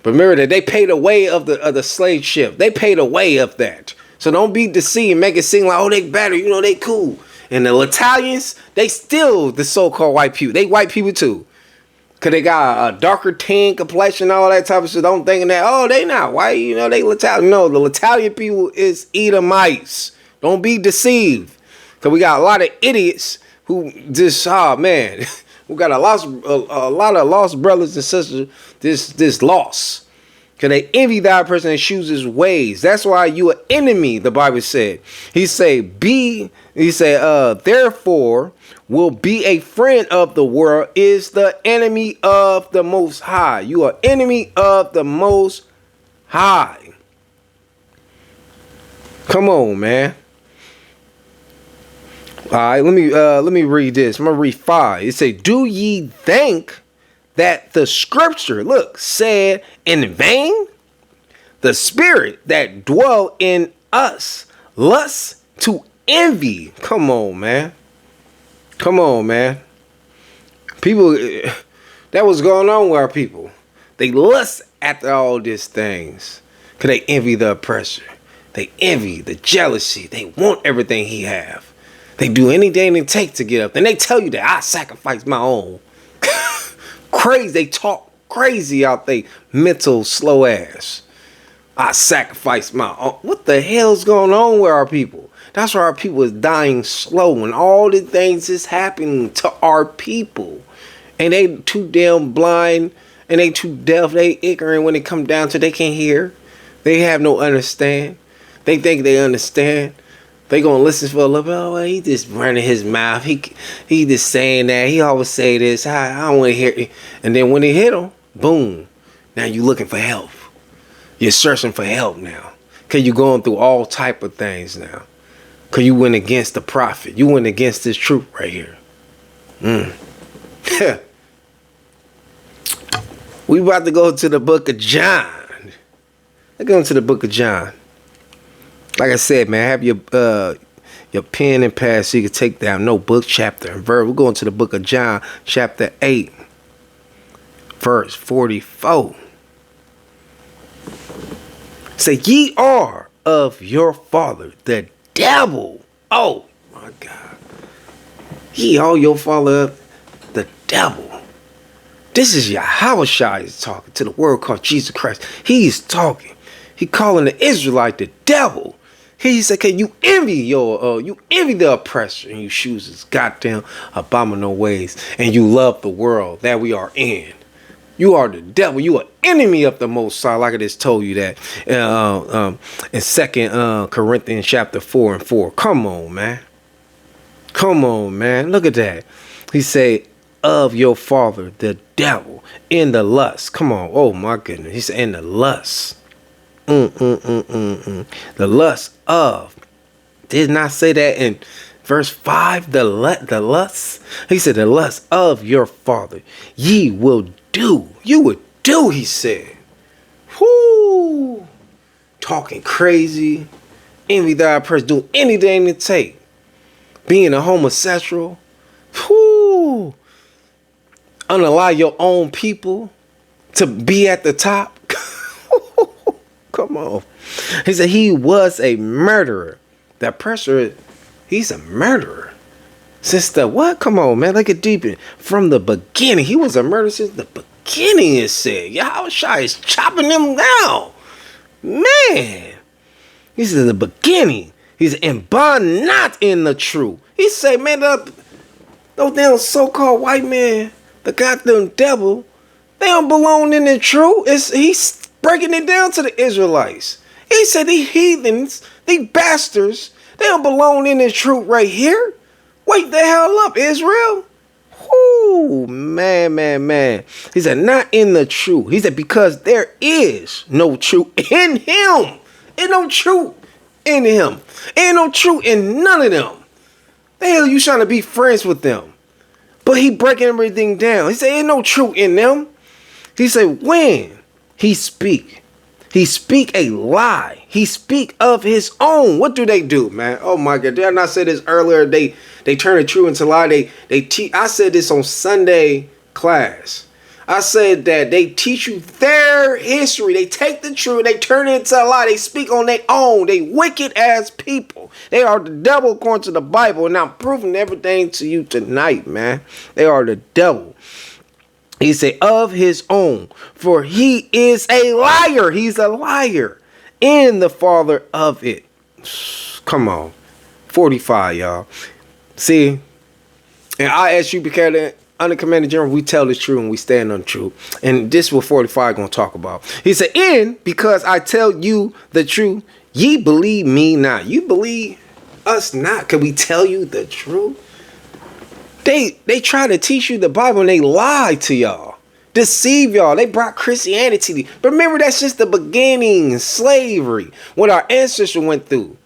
G: But remember that they paid the way of the slave ship. They paid the way of that. So don't be deceived and make it seem like, oh, they better, they cool. And the Italians, they still the so-called white people. They white people too. Because they got a darker tan complexion, all that type of shit. Don't think that, oh, they not white. They Italian. No, the Italian people is Edomites. Don't be deceived. Because we got a lot of idiots who just, man. We got a lot of lost brothers and sisters, this loss. Because they envy that person that chooses ways. That's why you an enemy, the Bible said. He said, therefore, will be a friend of the world is the enemy of the Most High. You are enemy of the Most High. Come on, man. All right, let me read this. I'm gonna read 5. It say, do ye think that the scripture, said in vain? The spirit that dwell in us lusts to envy. Come on, man. People, that was going on with our people. They lust after all these things. Because they envy the oppressor. They envy the jealousy. They want everything he have. They do anything they take to get up. Then they tell you that I sacrifice my own. Crazy. They talk crazy out they mental slow ass. I sacrifice my own. What the hell's going on with our people? That's why our people is dying slow. And all the things is happening to our people. And they too damn blind. And they too deaf. They ignorant when it come down to they can't hear. They have no understand. They think they understand. They gonna listen for a little bit. Oh, well, he just running his mouth. He just saying that. He always say this. I don't want to hear it. And then when it hit him, boom. Now you looking for help. You're searching for help now. Cause you going through all type of things now. Cause you went against the prophet. You went against this truth right here. We about to go to the book of John. Let's go into the book of John. Like I said, man, have your pen and pad so you can take down notebook, chapter, and verse. We're going to the book of John, chapter 8, verse 44. Say, ye are of your father, the devil. Oh, my God. Ye are your father, the devil. This is Yahushua is talking to the world called Jesus Christ. He's talking. He calling the Israelite the devil. He said, "Can you envy you envy the oppressor, and you choose his goddamn abominable ways, and you love the world that we are in. You are the devil. You are enemy of the Most High." Like I just told you that in 2 Corinthians chapter 4:4. Come on, man. Come on, man. Look at that. He say, "Of your father, the devil, in the lust." Come on. Oh my goodness. He said, "In the lust." The lust of. Did not say that in verse 5. The lust. He said, "The lust of your father, ye will do." You would do, he said. Whoo. Talking crazy. Envy thy person. Do anything to take. Being a homosexual. Whoo. Unallow your own people to be at the top. Come on. He said he was a murderer. That pressure, he's a murderer. Since the what? Come on, man. Look at deep in. From the beginning. He was a murderer since the beginning, it said. Yahushua is chopping them down. Man. He said the beginning. He's in bond, not in the truth. He said, man, those damn so-called white men, the goddamn devil, they don't belong in the truth. He's breaking it down to the Israelites. He said these heathens, these bastards, they don't belong in the truth right here. Wake the hell up, Israel. Whoo, man. He said, not in the truth. He said, because there is no truth in him. Ain't no truth in him. Ain't no truth in none of them. The hell you trying to be friends with them? But he breaking everything down. He said, ain't no truth in them. He said, when he speak a lie. He speak of his own. What do they do, man? Oh my God. Did I not say this earlier? They turn the truth into lie. They teach. I said this on Sunday class. I said that they teach you their history. They take the truth, they turn it into a lie. They speak on their own. They wicked ass people. They are the devil according to the Bible. And I'm proving everything to you tonight, man. They are the devil. He said, of his own, for he is a liar. He's a liar and the father of it. Come on. 45, y'all. See, and I ask you because under Commander General, we tell the truth and we stand on the truth. And this is what 45 going to talk about. He said, because I tell you the truth, ye believe me not. You believe us not. Can we tell you the truth? They try to teach you the Bible and they lie to y'all. Deceive y'all. They brought Christianity. But remember, that's just the beginning. Slavery. What our ancestors went through.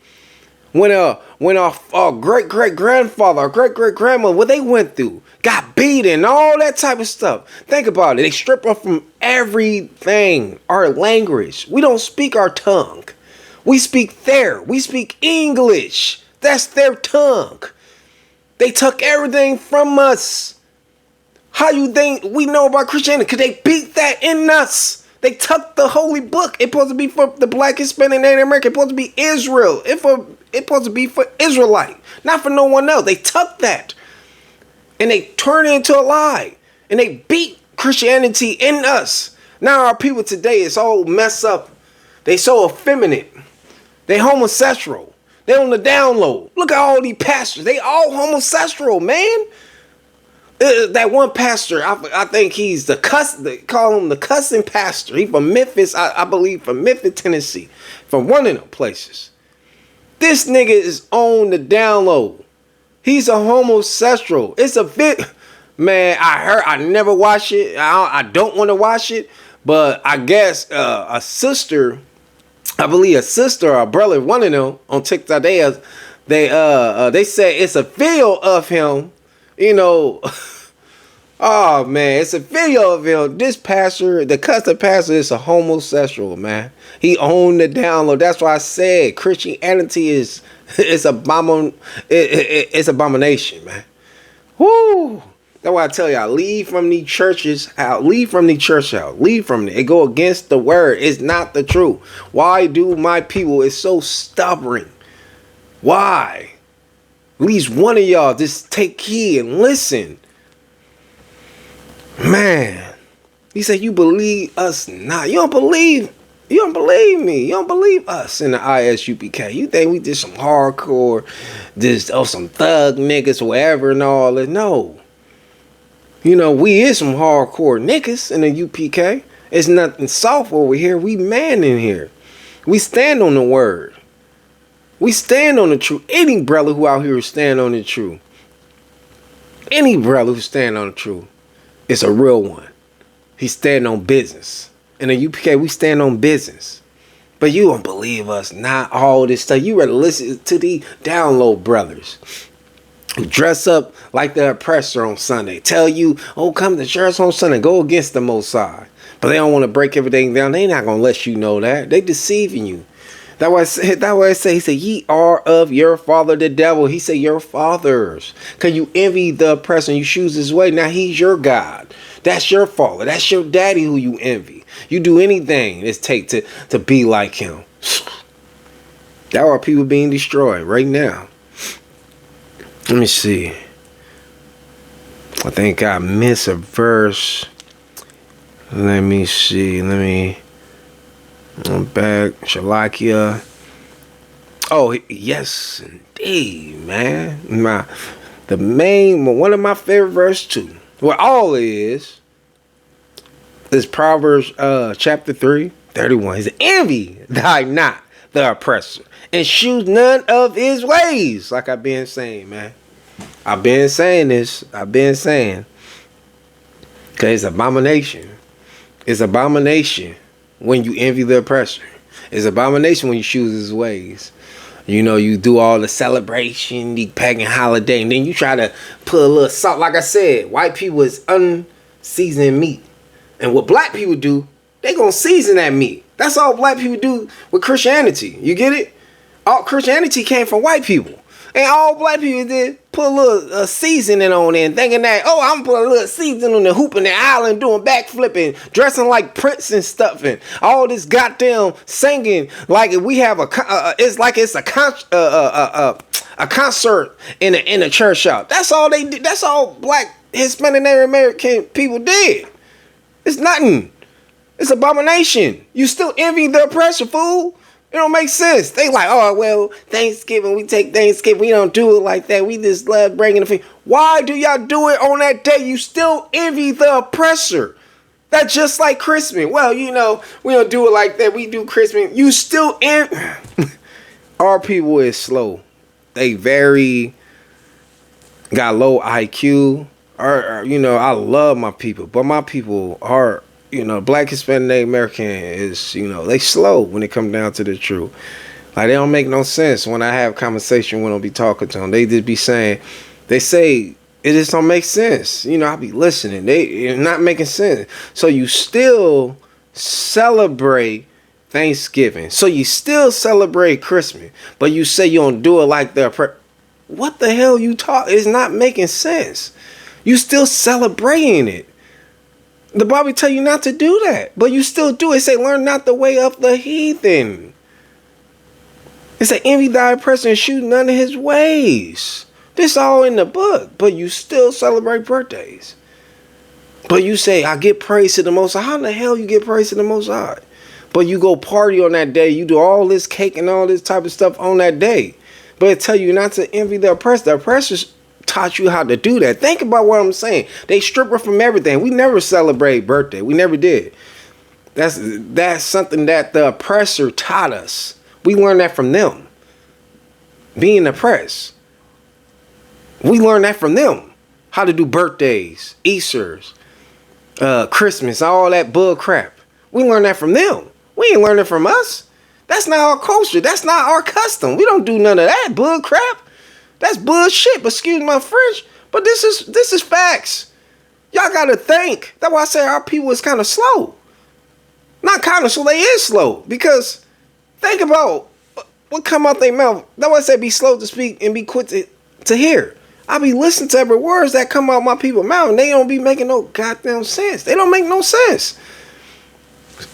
G: When our great-great-grandfather, our great-great-grandmother, what they went through. Got beaten, all that type of stuff. Think about it. They strip us from everything. Our language. We don't speak our tongue. We speak we speak English. That's their tongue. They took everything from us. How you think we know about Christianity? Because they beat that in us. They took the holy book. It's supposed to be for the black, Hispanic, Native American. It's supposed to be Israel. It's supposed to be for Israelite. Not for no one else. They took that. And they turned it into a lie. And they beat Christianity in us. Now our people today is all messed up. They so effeminate. They homosexual. They on the down low. Look at all these pastors. They all homosexual, man. That one pastor, I think he's they call him the cussing pastor. He from Memphis, I believe from Memphis, Tennessee, from one of them places. This nigga is on the download. He's a homosexual. It's a bit, man. I never watch it. I don't want to watch it, but I guess a sister, I believe a sister or a brother, one of them on TikTok, they say it's a video of him. Oh man, it's a video of him. This pastor, the custom pastor, is a homosexual, man. He owned the download. That's why I said Christianity is it's abomination, man. Whoo! That's why I tell y'all, leave from these churches out. Leave from the church out. Leave from it. It go against the word. It's not the truth. Why do my people is so stubborn? Why? At least one of y'all just take heed and listen. Man, he said, you believe us not. You don't believe me. You don't believe us in the ISUPK. You think we just some hardcore, some thug niggas, whatever and all that. No. We is some hardcore niggas in the UPK. It's nothing soft over here. We man in here. We stand on the word. We stand on the truth. Any brother who out here stand on the truth. Any brother who stand on the truth. It's a real one. He stand on business. In the UPK, we stand on business. But you don't believe us. Not all this stuff. You rather listen to the download brothers who dress up like the oppressor on Sunday. Tell you, oh, come to church on Sunday. Go against the Most High. But they don't want to break everything down. They not going to let you know that. They deceiving you. That way I say, he said, ye are of your father the devil. He said, your fathers. Because you envy the oppressor and you choose his way. Now he's your God. That's your father. That's your daddy who you envy. You do anything it's take to be like him. There are people being destroyed right now. Let me see. I think I missed a verse. Let me see. I'm back. Shalakia. Oh, yes, indeed, man. One of my favorite verse too. Well, all it is Proverbs chapter 3:31. He said, envy thy not the oppressor, and choose none of his ways. Like I've been saying, man. I've been saying this. Because it's abomination. It's abomination when you envy the oppressor. It's abomination when you choose his ways. You do all the celebration, the pagan holiday, and then you try to put a little salt. Like I said, white people is unseasoned meat. And what black people do, they gonna season that meat. That's all black people do with Christianity. You get it? All Christianity came from white people. And all black people did put a little seasoning on it, thinking that, oh, I'm gonna put a little seasoning on the hoop in the island, doing backflipping, dressing like Prince and stuff, and all this goddamn singing like we have it's like it's a concert in a church shop. That's all they did. That's all black, Hispanic, Native American people did. It's nothing. It's abomination. You still envy the oppressor, fool. It don't make sense. They like, oh, well, Thanksgiving, we take Thanksgiving. We don't do it like that. We just love bringing the food. Why do y'all do it on that day? You still envy the oppressor. That's just like Christmas. Well, we don't do it like that. We do Christmas. You still envy. Our people is slow. They got low IQ. I love my people, but my people are, black, Hispanic, Native American is, they slow when it comes down to the truth. Like, they don't make no sense when I have conversation when I be talking to them. They just be saying, they say, it just don't make sense. I be listening. It's not making sense. So you still celebrate Thanksgiving. So you still celebrate Christmas. But you say you don't do it like what the hell you talk? It's not making sense. You still celebrating it. The Bible tell you not to do that, but you still do it. It say, learn not the way of the heathen. It say, envy thy oppressor and shoot none of his ways. This all in the book, but you still celebrate birthdays. But you say, I get praise to the Most High. How in the hell you get praise to the Most High? But you go party on that day. You do all this cake and all this type of stuff on that day. But it tell you not to envy the oppressor. The oppressor taught you how to do that. Think about what I'm saying. They strip her from everything. We never celebrate birthday. We never did. That's something that the oppressor taught us. We learned that from them. Being oppressed. We learned that from them. How to do birthdays, Easters, Christmas, all that bull crap. We learned that from them. We ain't learning from us. That's not our culture. That's not our custom. We don't do none of that bull crap. That's bullshit. Excuse my French, but this is facts. Y'all gotta think. That's why I say our people is kind of slow. Not kind of slow. They is slow because think about what come out their mouth. That's why I say be slow to speak and be quick to hear. I be listening to every words that come out my people's mouth, and they don't be making no goddamn sense. They don't make no sense.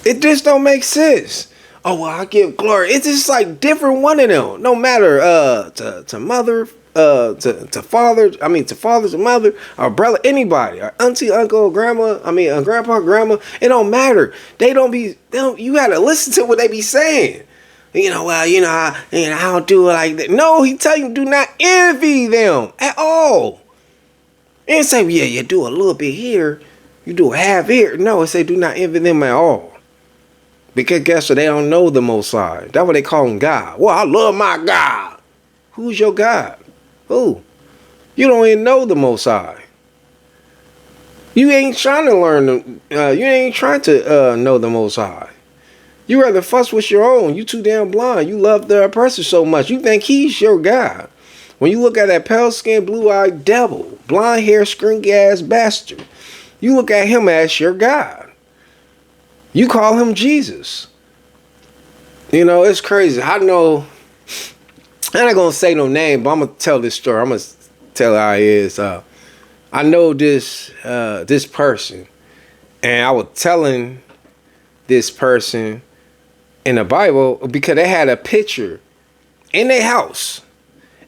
G: It just don't make sense. Oh, well, I give glory. It's just like different one of them. No matter to mother, to father, to father, to mother, or brother, anybody, or auntie, uncle, grandma, grandpa, grandma. It don't matter. You gotta listen to what they be saying. I don't do it like that. No, he tell you do not envy them at all. And say, yeah, you do a little bit here, you do a half here. No, it say do not envy them at all. Because guess what? They don't know the Most High. That's what they call him God. Well, I love my God. Who's your God? Who? You don't even know the Most High. You ain't trying to learn. You ain't trying to know the Most High. You rather fuss with your own. You too damn blind. You love the oppressor so much. You think he's your God. When you look at that pale-skinned, blue-eyed devil, blonde hair, skrinky-ass bastard, you look at him as your God. You call him Jesus. It's crazy. I know, I'm not going to say no name, but I'm going to tell this story. I'm going to tell how it is. I know this person, and I was telling this person in the Bible because they had a picture in their house.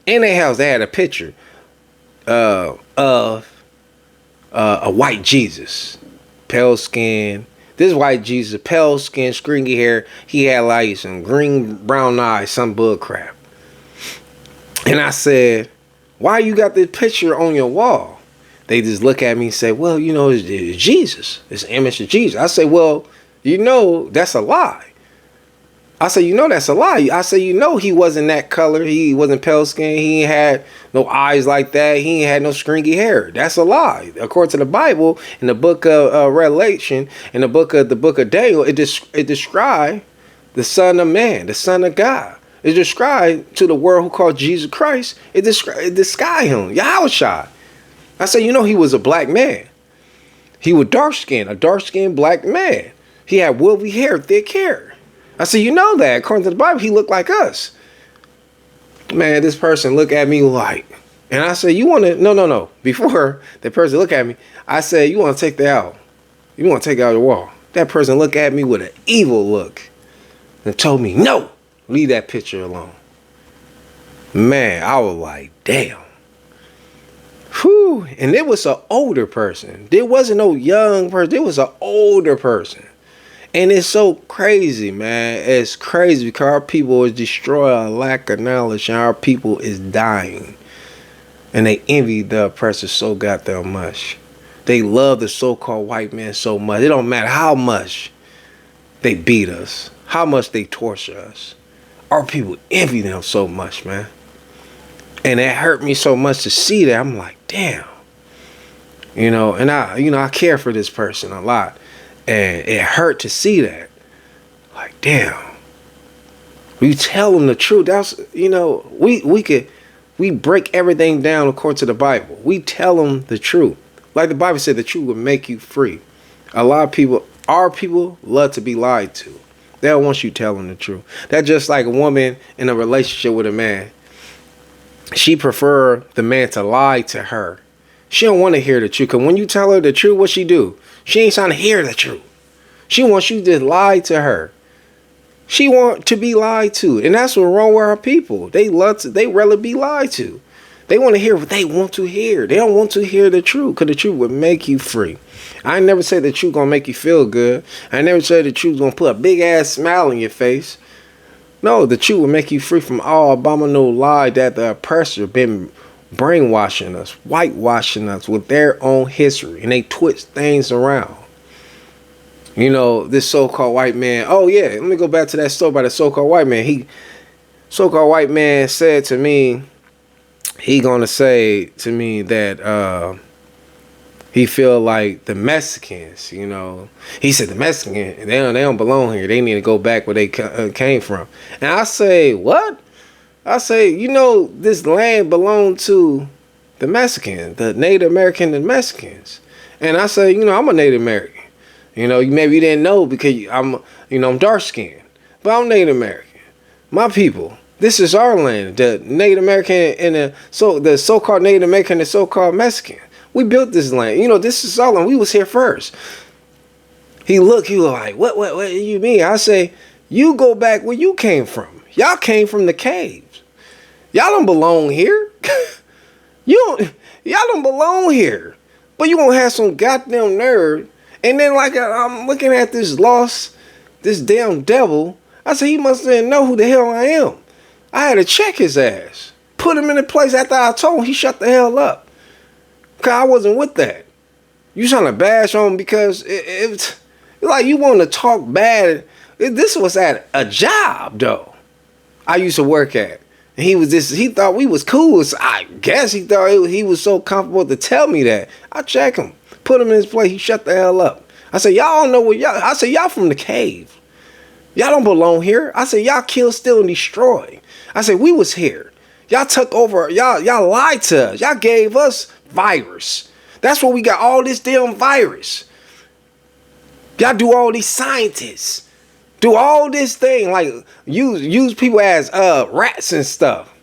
G: In their house, they had a picture of a white Jesus, pale skin. This white Jesus, pale skin, stringy hair. He had like some green, brown eyes, some bull crap. And I said, why you got this picture on your wall? They just look at me and say, well, it's Jesus. It's an image of Jesus. I say, well, that's a lie. I say, that's a lie. I say, he wasn't that color. He wasn't pale skin. He ain't had no eyes like that. He ain't had no stringy hair. That's a lie. According to the Bible, in the book of Revelation, in the book of Daniel, it described the Son of Man, the Son of God. It described to the world who called Jesus Christ. It described him, Yahushua. I say, he was a black man. He was a dark-skinned black man. He had woolly hair, thick hair. I said, that. According to the Bible, he looked like us. Man, this person looked at me like, and I said, you want to, no. Before the person looked at me, I said, you want to take that out. You want to take out the wall. That person looked at me with an evil look and told me, no, leave that picture alone. Man, I was like, damn. Whew. And it was an older person. There wasn't no young person. It was an older person. And it's so crazy, man. It's crazy because our people is destroyed a lack of knowledge and our people is dying. And they envy the oppressor so goddamn much. They love the so-called white man so much. It don't matter how much they beat us, how much they torture us. Our people envy them so much, man. And it hurt me so much to see that. I'm like, damn. And I care for this person a lot. And it hurt to see that. Like, damn. We tell them the truth. That's, we break everything down according to the Bible. We tell them the truth. Like the Bible said, the truth will make you free. A lot of people, our people, love to be lied to. They don't want you telling the truth. That's just like a woman in a relationship with a man. She prefer the man to lie to her. She don't want to hear the truth. Because when you tell her the truth, what she do? She ain't trying to hear the truth. She wants you to lie to her. She want to be lied to. And that's what's wrong with our people. They rather be lied to. They want to hear what they want to hear. They don't want to hear the truth. Because the truth would make you free. I never say the truth gonna make you feel good. I never say the truth gonna put a big ass smile on your face. No, the truth will make you free from all abominable lie that the oppressor been brainwashing us, whitewashing us with their own history, and they twist things around. You know, this so-called white man. Oh yeah, let me go back to that story about the so-called white man. So-called white man said to me, he gonna say to me that he feel like the Mexicans, you know, he said the Mexicans, they don't belong here. They need to go back where they came from. And I say, what? I say, you know, this land belonged to the Mexicans, the Native American and Mexicans. And I say, you know, I'm a Native American. You know, maybe you didn't know because I'm dark skinned, but I'm Native American. My people, this is our land. The Native American and the so-called Native American and the so-called Mexican. We built this land. You know, this is our land. We was here first. He was like, what do you mean? I say, you go back where you came from. Y'all came from the caves. Y'all don't belong here. Y'all don't belong here. But you gonna have some goddamn nerve. And then like I'm looking at this damn devil. I said, he must didn't know who the hell I am. I had to check his ass. Put him in a place after I told him, he shut the hell up. Cause I wasn't with that. You trying to bash on him because it's like you want to talk bad. This was at a job though I used to work at. And he thought we was cool. So I guess he thought he was so comfortable to tell me that. I check him, put him in his place. He shut the hell up. I said, y'all don't know what y'all. I said, y'all from the cave. Y'all don't belong here. I said, y'all kill, steal, and destroy. I said, we was here. Y'all took over. Y'all lied to us. Y'all gave us virus. That's where we got all this damn virus. Y'all do all these scientists. Do all this thing like use people as rats and stuff.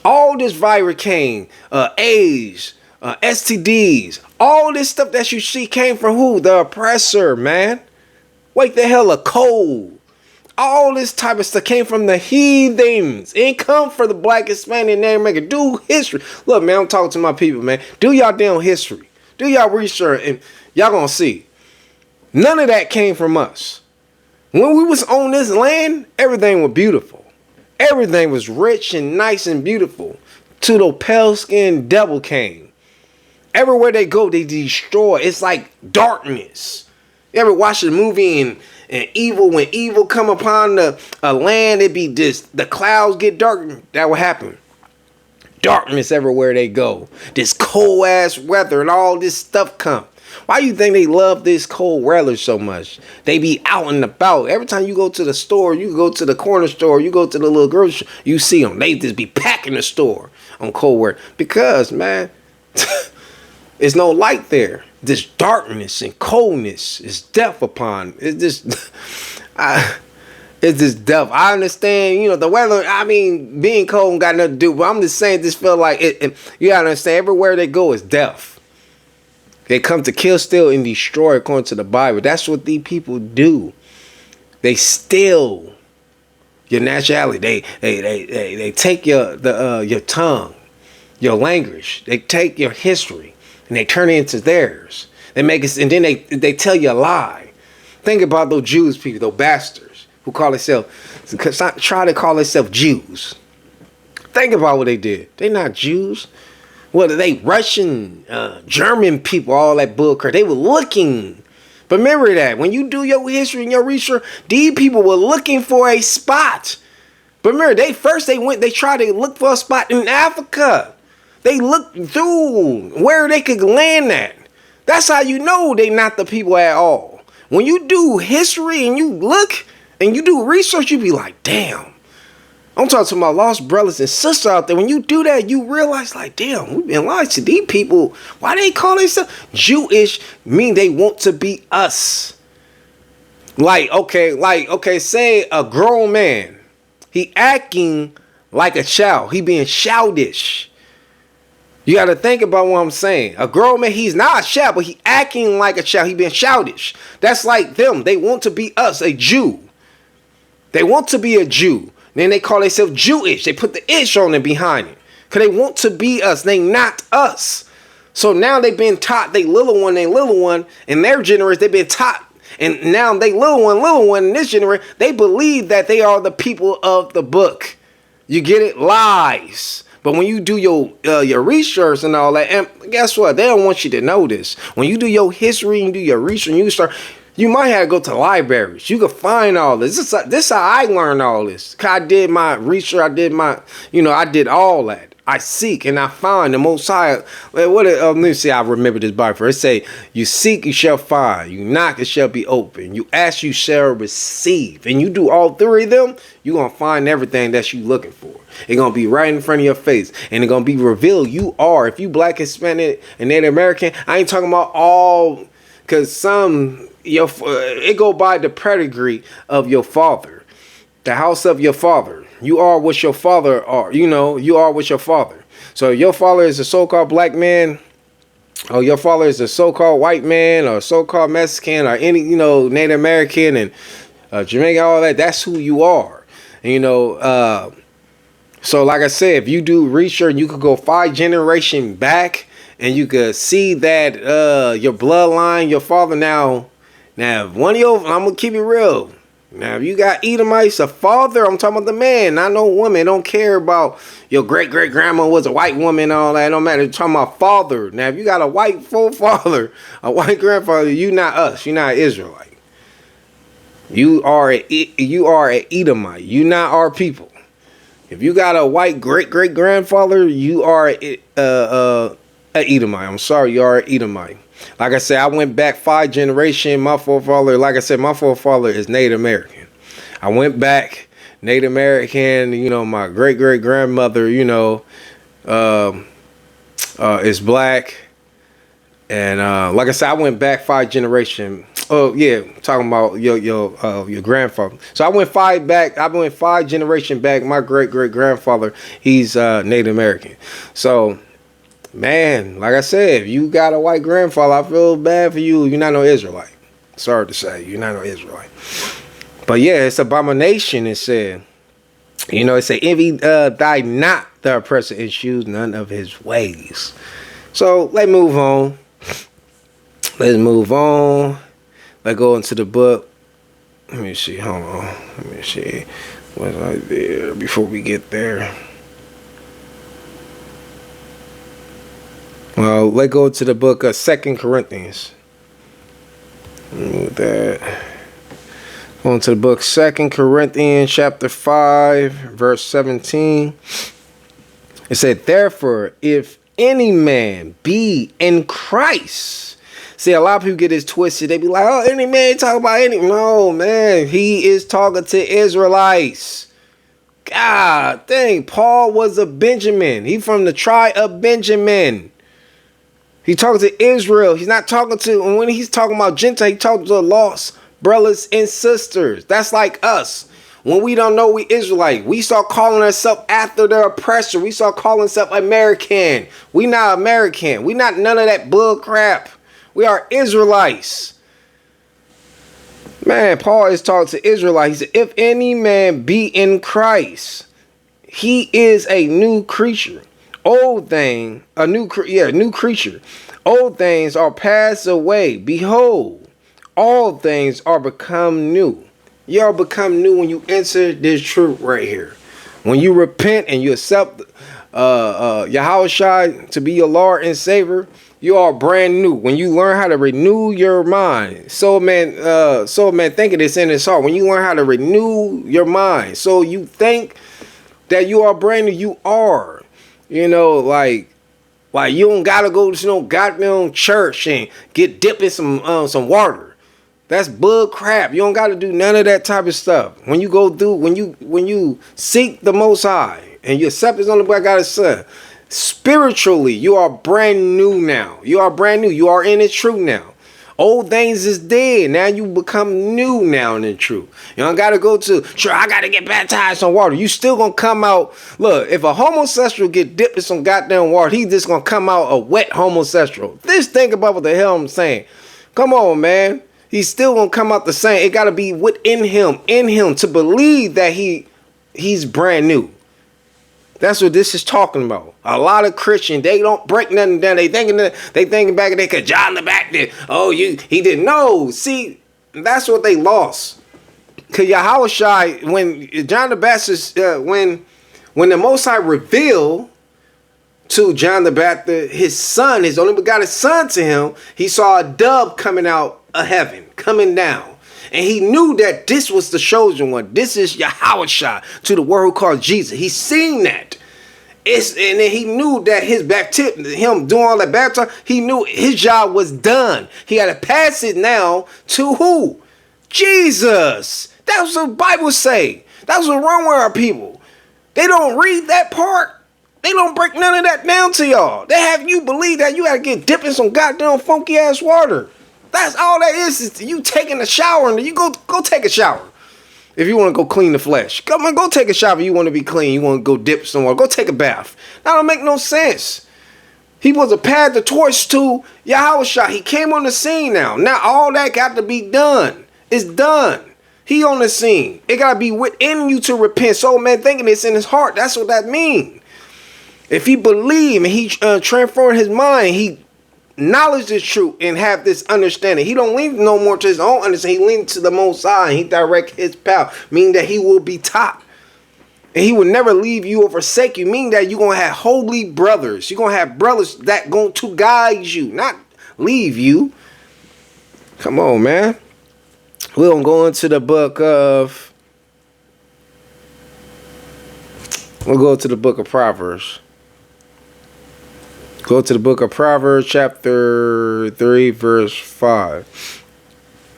G: All this virus came, AIDS, STDs, all this stuff that you see came from who? The oppressor, man. Wait the hell, a cold. All this type of stuff came from the heathens. It come for the black, Hispanic, and Native American. Do history. Look, man, I'm talking to my people, man. Do y'all damn history. Do y'all research, and y'all gonna see. None of that came from us. When we was on this land, everything was beautiful. Everything was rich and nice and beautiful. Till the pale-skinned devil came. Everywhere they go, they destroy. It's like darkness. You ever watch a movie and when evil come upon a land, it be this, the clouds get dark. That will happen. Darkness everywhere they go. This cold ass weather and all this stuff come. Why you think they love this cold weather so much? They be out and about. Every time you go to the store, you go to the corner store, you go to the little grocery store, you see them. They just be packing the store on cold weather. Because, man, there's no light there. This darkness and coldness is death upon. It's just, it's just death. I understand, you know, the weather, I mean, being cold ain't got nothing to do, but I'm just saying this feel like it you gotta understand, everywhere they go is death. They come to kill, steal, and destroy according to the Bible. That's what these people do. They steal your nationality. They take your tongue, your language. They take your history and they turn it into theirs. They make it, and then they tell you a lie. Think about those Jews people, those bastards who call themselves, try to call themselves Jews. Think about what they did. They not Jews. What are they? Russian, German people, all that bullcrap. They were looking. But remember that when you do your history and your research, these people were looking for a spot. But remember, they tried to look for a spot in Africa. They looked through where they could land at. That's how you know they not the people at all. When you do history and you look and you do research, you be like, damn. I'm talking to my lost brothers and sisters out there. When you do that, you realize, like, damn, we've been lying to these people. Why they call themselves Jewish? Mean they want to be us. Like, okay, say a grown man. He acting like a child. He being childish. You got to think about what I'm saying. A grown man, he's not a child, but he acting like a child. He being childish. That's like them. They want to be us, a Jew. They want to be a Jew. Then they call themselves Jewish. They put the ish on it behind it. Because they want to be us. They not us. So now they've been taught they little one. In their generation, they've been taught. And now they little one in this generation. They believe that they are the people of the book. You get it? Lies. But when you do your research and all that, and guess what? They don't want you to know this. When you do your history and do your research, and you might have to go to libraries. You can find all this. This is how I learned all this. 'Cause I did my research. I did I did all that. I seek and I find the Most High. Let me see. I remember this Bible. It say, "You seek, you shall find. You knock, it shall be open. You ask, you shall receive." And you do all three of them, you gonna find everything that you looking for. It's gonna be right in front of your face, and it's gonna be revealed. You are, if you Black, Hispanic, and Native American. I ain't talking about all, cause it go by the pedigree of your father, the house of your father. You are what your father are. You are what your father. So your father is a so-called black man, or your father is a so-called white man, or so-called Mexican, or any, Native American and Jamaican, all that. That's who you are. So like I said, if you do research, you could go 5 generations back, and you could see that your bloodline, your father now, if one of your, I'm gonna keep it real. Now, if you got Edomites, a father, I'm talking about the man, not no woman. Don't care about your great-great-grandma was a white woman and all that. It don't matter. I'm talking about father. Now, if you got a white full father, a white grandfather, you not us. You're not Israelite. You are an Edomite. You not our people. If you got a white great-great-grandfather, you are a Edomite. I'm sorry, you are an Edomite. Like I said, I went back 5 generations. My forefather, like I said, my forefather is Native American. I went back Native American. My great-great-grandmother, is black. And like I said, I went back 5 generations. Oh yeah, talking about your grandfather. So I went 5 generations back. My great-great-grandfather, he's Native American. So, man, like I said, if you got a white grandfather, I feel bad for you. You're not no Israelite. Sorry to say, you're not no Israelite. But yeah, it's abomination. It said, it say, envy thy not the oppressor and choose none of his ways. So let's move on. Let's go into the book. Let me see. Hold on. Let me see. Was I there before we get there? Well, let's go to the book of 2 Corinthians. Move that. Going to the book 2 Corinthians chapter 5, verse 17. It said, therefore, if any man be in Christ. See, a lot of people get this twisted. They be like, oh, any man talk about any. No, man. He is talking to Israelites. God dang. Paul was a Benjamin. He from the tribe of Benjamin. He talking to Israel. He's not talking to, and when he's talking about Gentile, he talking to the lost brothers and sisters. That's like us. When we don't know we Israelite, we start calling ourselves after the oppressor. We start calling ourselves American. We not American. We not none of that bull crap. We are Israelites. Man, Paul is talking to Israelites. He said, if any man be in Christ, he is a new creature. New creature. Old things are passed away. Behold, all things are become new. Y'all become new when you enter this truth right here. When you repent and you accept Yahushua to be your Lord and Savior, you are brand new. When you learn how to renew your mind, soul man thinking it's in his heart. When you learn how to renew your mind, so you think that you are brand new, you are. Like you don't gotta go to no goddamn church and get dipped in some water. That's bull crap. You don't gotta do none of that type of stuff. When you seek the Most High and you accept His only begotten Son, spiritually you are brand new now. You are brand new. You are in the truth now. Old things is dead. Now you become new now in the truth. You don't gotta go to church. I gotta get baptized in water. You still gonna come out. Look, if a homosexual get dipped in some goddamn water, he just gonna come out a wet homosexual. Just think about what the hell I'm saying. Come on, man. He's still gonna come out the same. It gotta be within him, to believe that he's brand new. That's what this is talking about. A lot of Christians, they don't break nothing down. They thinking back and they could John the Baptist. Oh, he didn't know. See, that's what they lost. Cause Yahushua, when John the Baptist, when the Most High revealed to John the Baptist, his son, his only begotten son to him, he saw a dove coming out of heaven, coming down. And he knew that this was the chosen one. This is Yahushua, to the word who called Jesus. He seen that. And then he knew that his baptism, him doing all that baptism, he knew his job was done. He had to pass it now to who? Jesus. That's what the Bible say. That's what's wrong with our people. They don't read that part. They don't break none of that down to y'all. They have you believe that you gotta get dipped in some goddamn funky ass water. That's all that is you taking a shower and you go take a shower. If you want to go clean the flesh. Come on, go take a shower. You want to be clean. You want to go dip somewhere. Go take a bath. That don't make no sense. He was a path the torch to Yahushua. He came on the scene now. Now all that got to be done. It's done. He on the scene. It got to be within you to repent. So man thinking it's in his heart. That's what that means. If he believe and he transformed his mind, he knowledge the truth and have this understanding. He don't lean no more to his own understanding. He leans to the Most High and he direct his path, meaning that he will be taught. And he will never leave you or forsake you, meaning that you're going to have holy brothers. You're going to have brothers that going to guide you, not leave you. Come on, man. We're going to go into the book of... We'll go to the book of Proverbs. Go to the book of Proverbs, chapter 3, verse 5.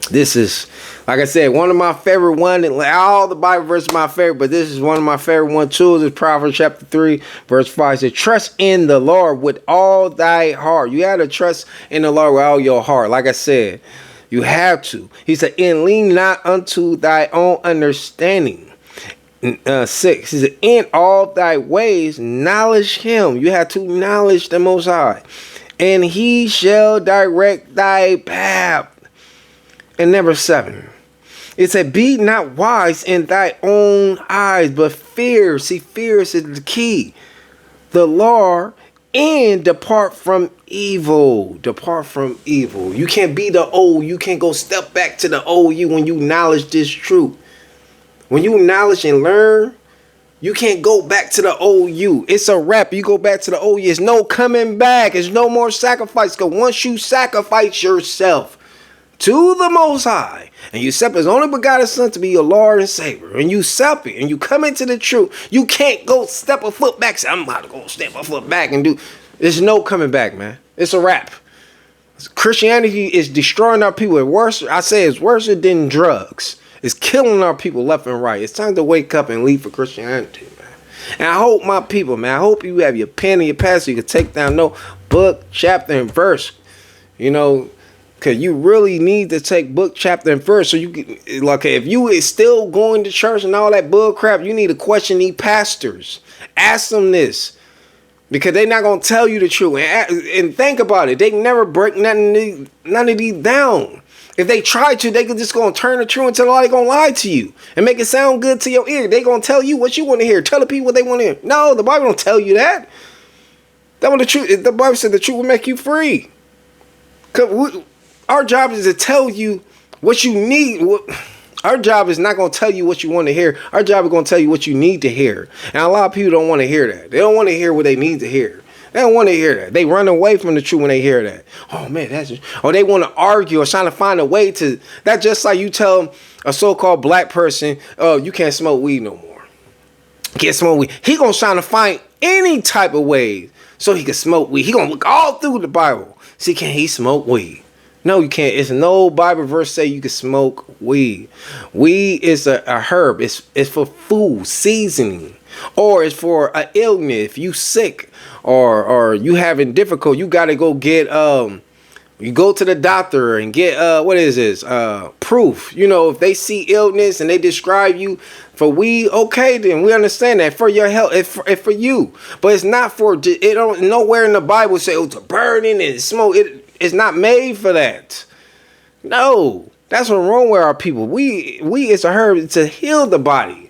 G: This is, like I said, one of my favorite ones. All the Bible verses are my favorite, but this is one of my favorite ones too. This is Proverbs chapter 3, verse 5. It says, trust in the Lord with all thy heart. You got to trust in the Lord with all your heart. Like I said, you have to. He said, and lean not unto thy own understanding. 6, he said, in all thy ways knowledge him. You have to knowledge the Most High, and he shall direct thy path. And number 7, it said, be not wise in thy own eyes, but fear. See, fear is the key. The Lord, and depart from evil. Depart from evil. You can't be the old. You can't go step back to the old you when you knowledge this truth. When you knowledge and learn, you can't go back to the old you. It's a wrap. You go back to the old you. There's no coming back. There's no more sacrifice. Because once you sacrifice yourself to the Most High, and you accept his only begotten Son to be your Lord and Savior, and you accept it, and you come into the truth, you can't go step a foot back. Say, I'm about to go step a foot back and do. There's no coming back, man. It's a wrap. Christianity is destroying our people. It's worse than drugs. It's killing our people left and right. It's time to wake up and leave for Christianity, man. And I hope my people, man, I hope you have your pen and your pad so you can take down no book, chapter, and verse. You know, because you really need to take book, chapter, and verse. So you can, like, if you is still going to church and all that bull crap, you need to question these pastors. Ask them this. Because they're not going to tell you the truth. And think about it. They never break none of these down. If they try to, they could just go and turn the truth until they're going to lie to you and make it sound good to your ear. They're going to tell you what you want to hear. Tell the people what they want to hear. No, the Bible don't tell you that. That was the truth. The Bible said the truth will make you free. Our job is to tell you what you need. Our job is not going to tell you what you want to hear. Our job is going to tell you what you need to hear. And a lot of people don't want to hear that. They don't want to hear what they need to hear. They don't want to hear that. They run away from the truth when they hear that. Oh, man, that's just... Or they want to argue or trying to find a way to... That's just like you tell a so-called black person, oh, you can't smoke weed no more. You can't smoke weed. He going to try to find any type of way so he can smoke weed. He going to look all through the Bible. See, can he smoke weed? No, you can't. It's no Bible verse say you can smoke weed. Weed is a herb. It's for food, seasoning. Or it's for an illness. If you sick or you having difficulty, you got to go get, you go to the doctor and get, what is this? Proof. You know, if they see illness and they describe you for weed, okay, then we understand that for your health, it's for you. But it's not for, it don't, nowhere in the Bible say, oh, to burning and smoke. It's not made for that. No, that's what's wrong with our people. We it's a herb to heal the body.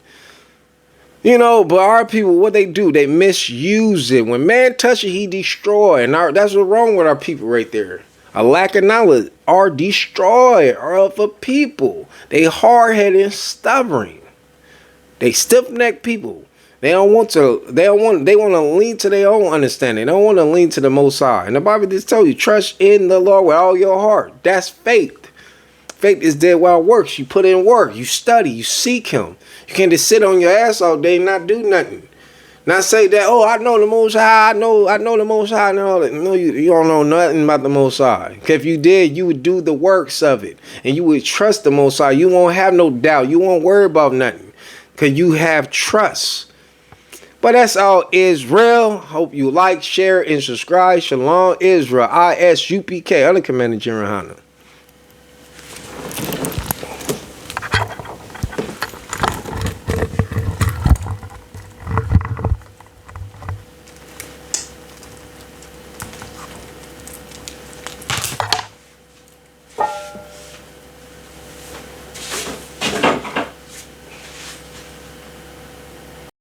G: You know, but our people, what they do, they misuse it. When man touch it, he destroy. And that's what's wrong with our people right there. A lack of knowledge are destroy of a people. They hard-headed and stubborn. They stiff-necked people. They want to lean to their own understanding. They don't want to lean to the Most High. And the Bible just tells you, trust in the Lord with all your heart. That's faith. Faith is dead while it works. You put in work. You study. You seek him. You can't just sit on your ass all day and not do nothing. Not say that, oh, I know the Most High. I know the Most High and all that. No, you don't know nothing about the Most High. Because if you did, you would do the works of it. And you would trust the Most High. You won't have no doubt. You won't worry about nothing. Because you have trust. But that's all, Israel. Hope you like, share, and subscribe. Shalom, Israel. ISUPK. I'm the Commander General Hunter.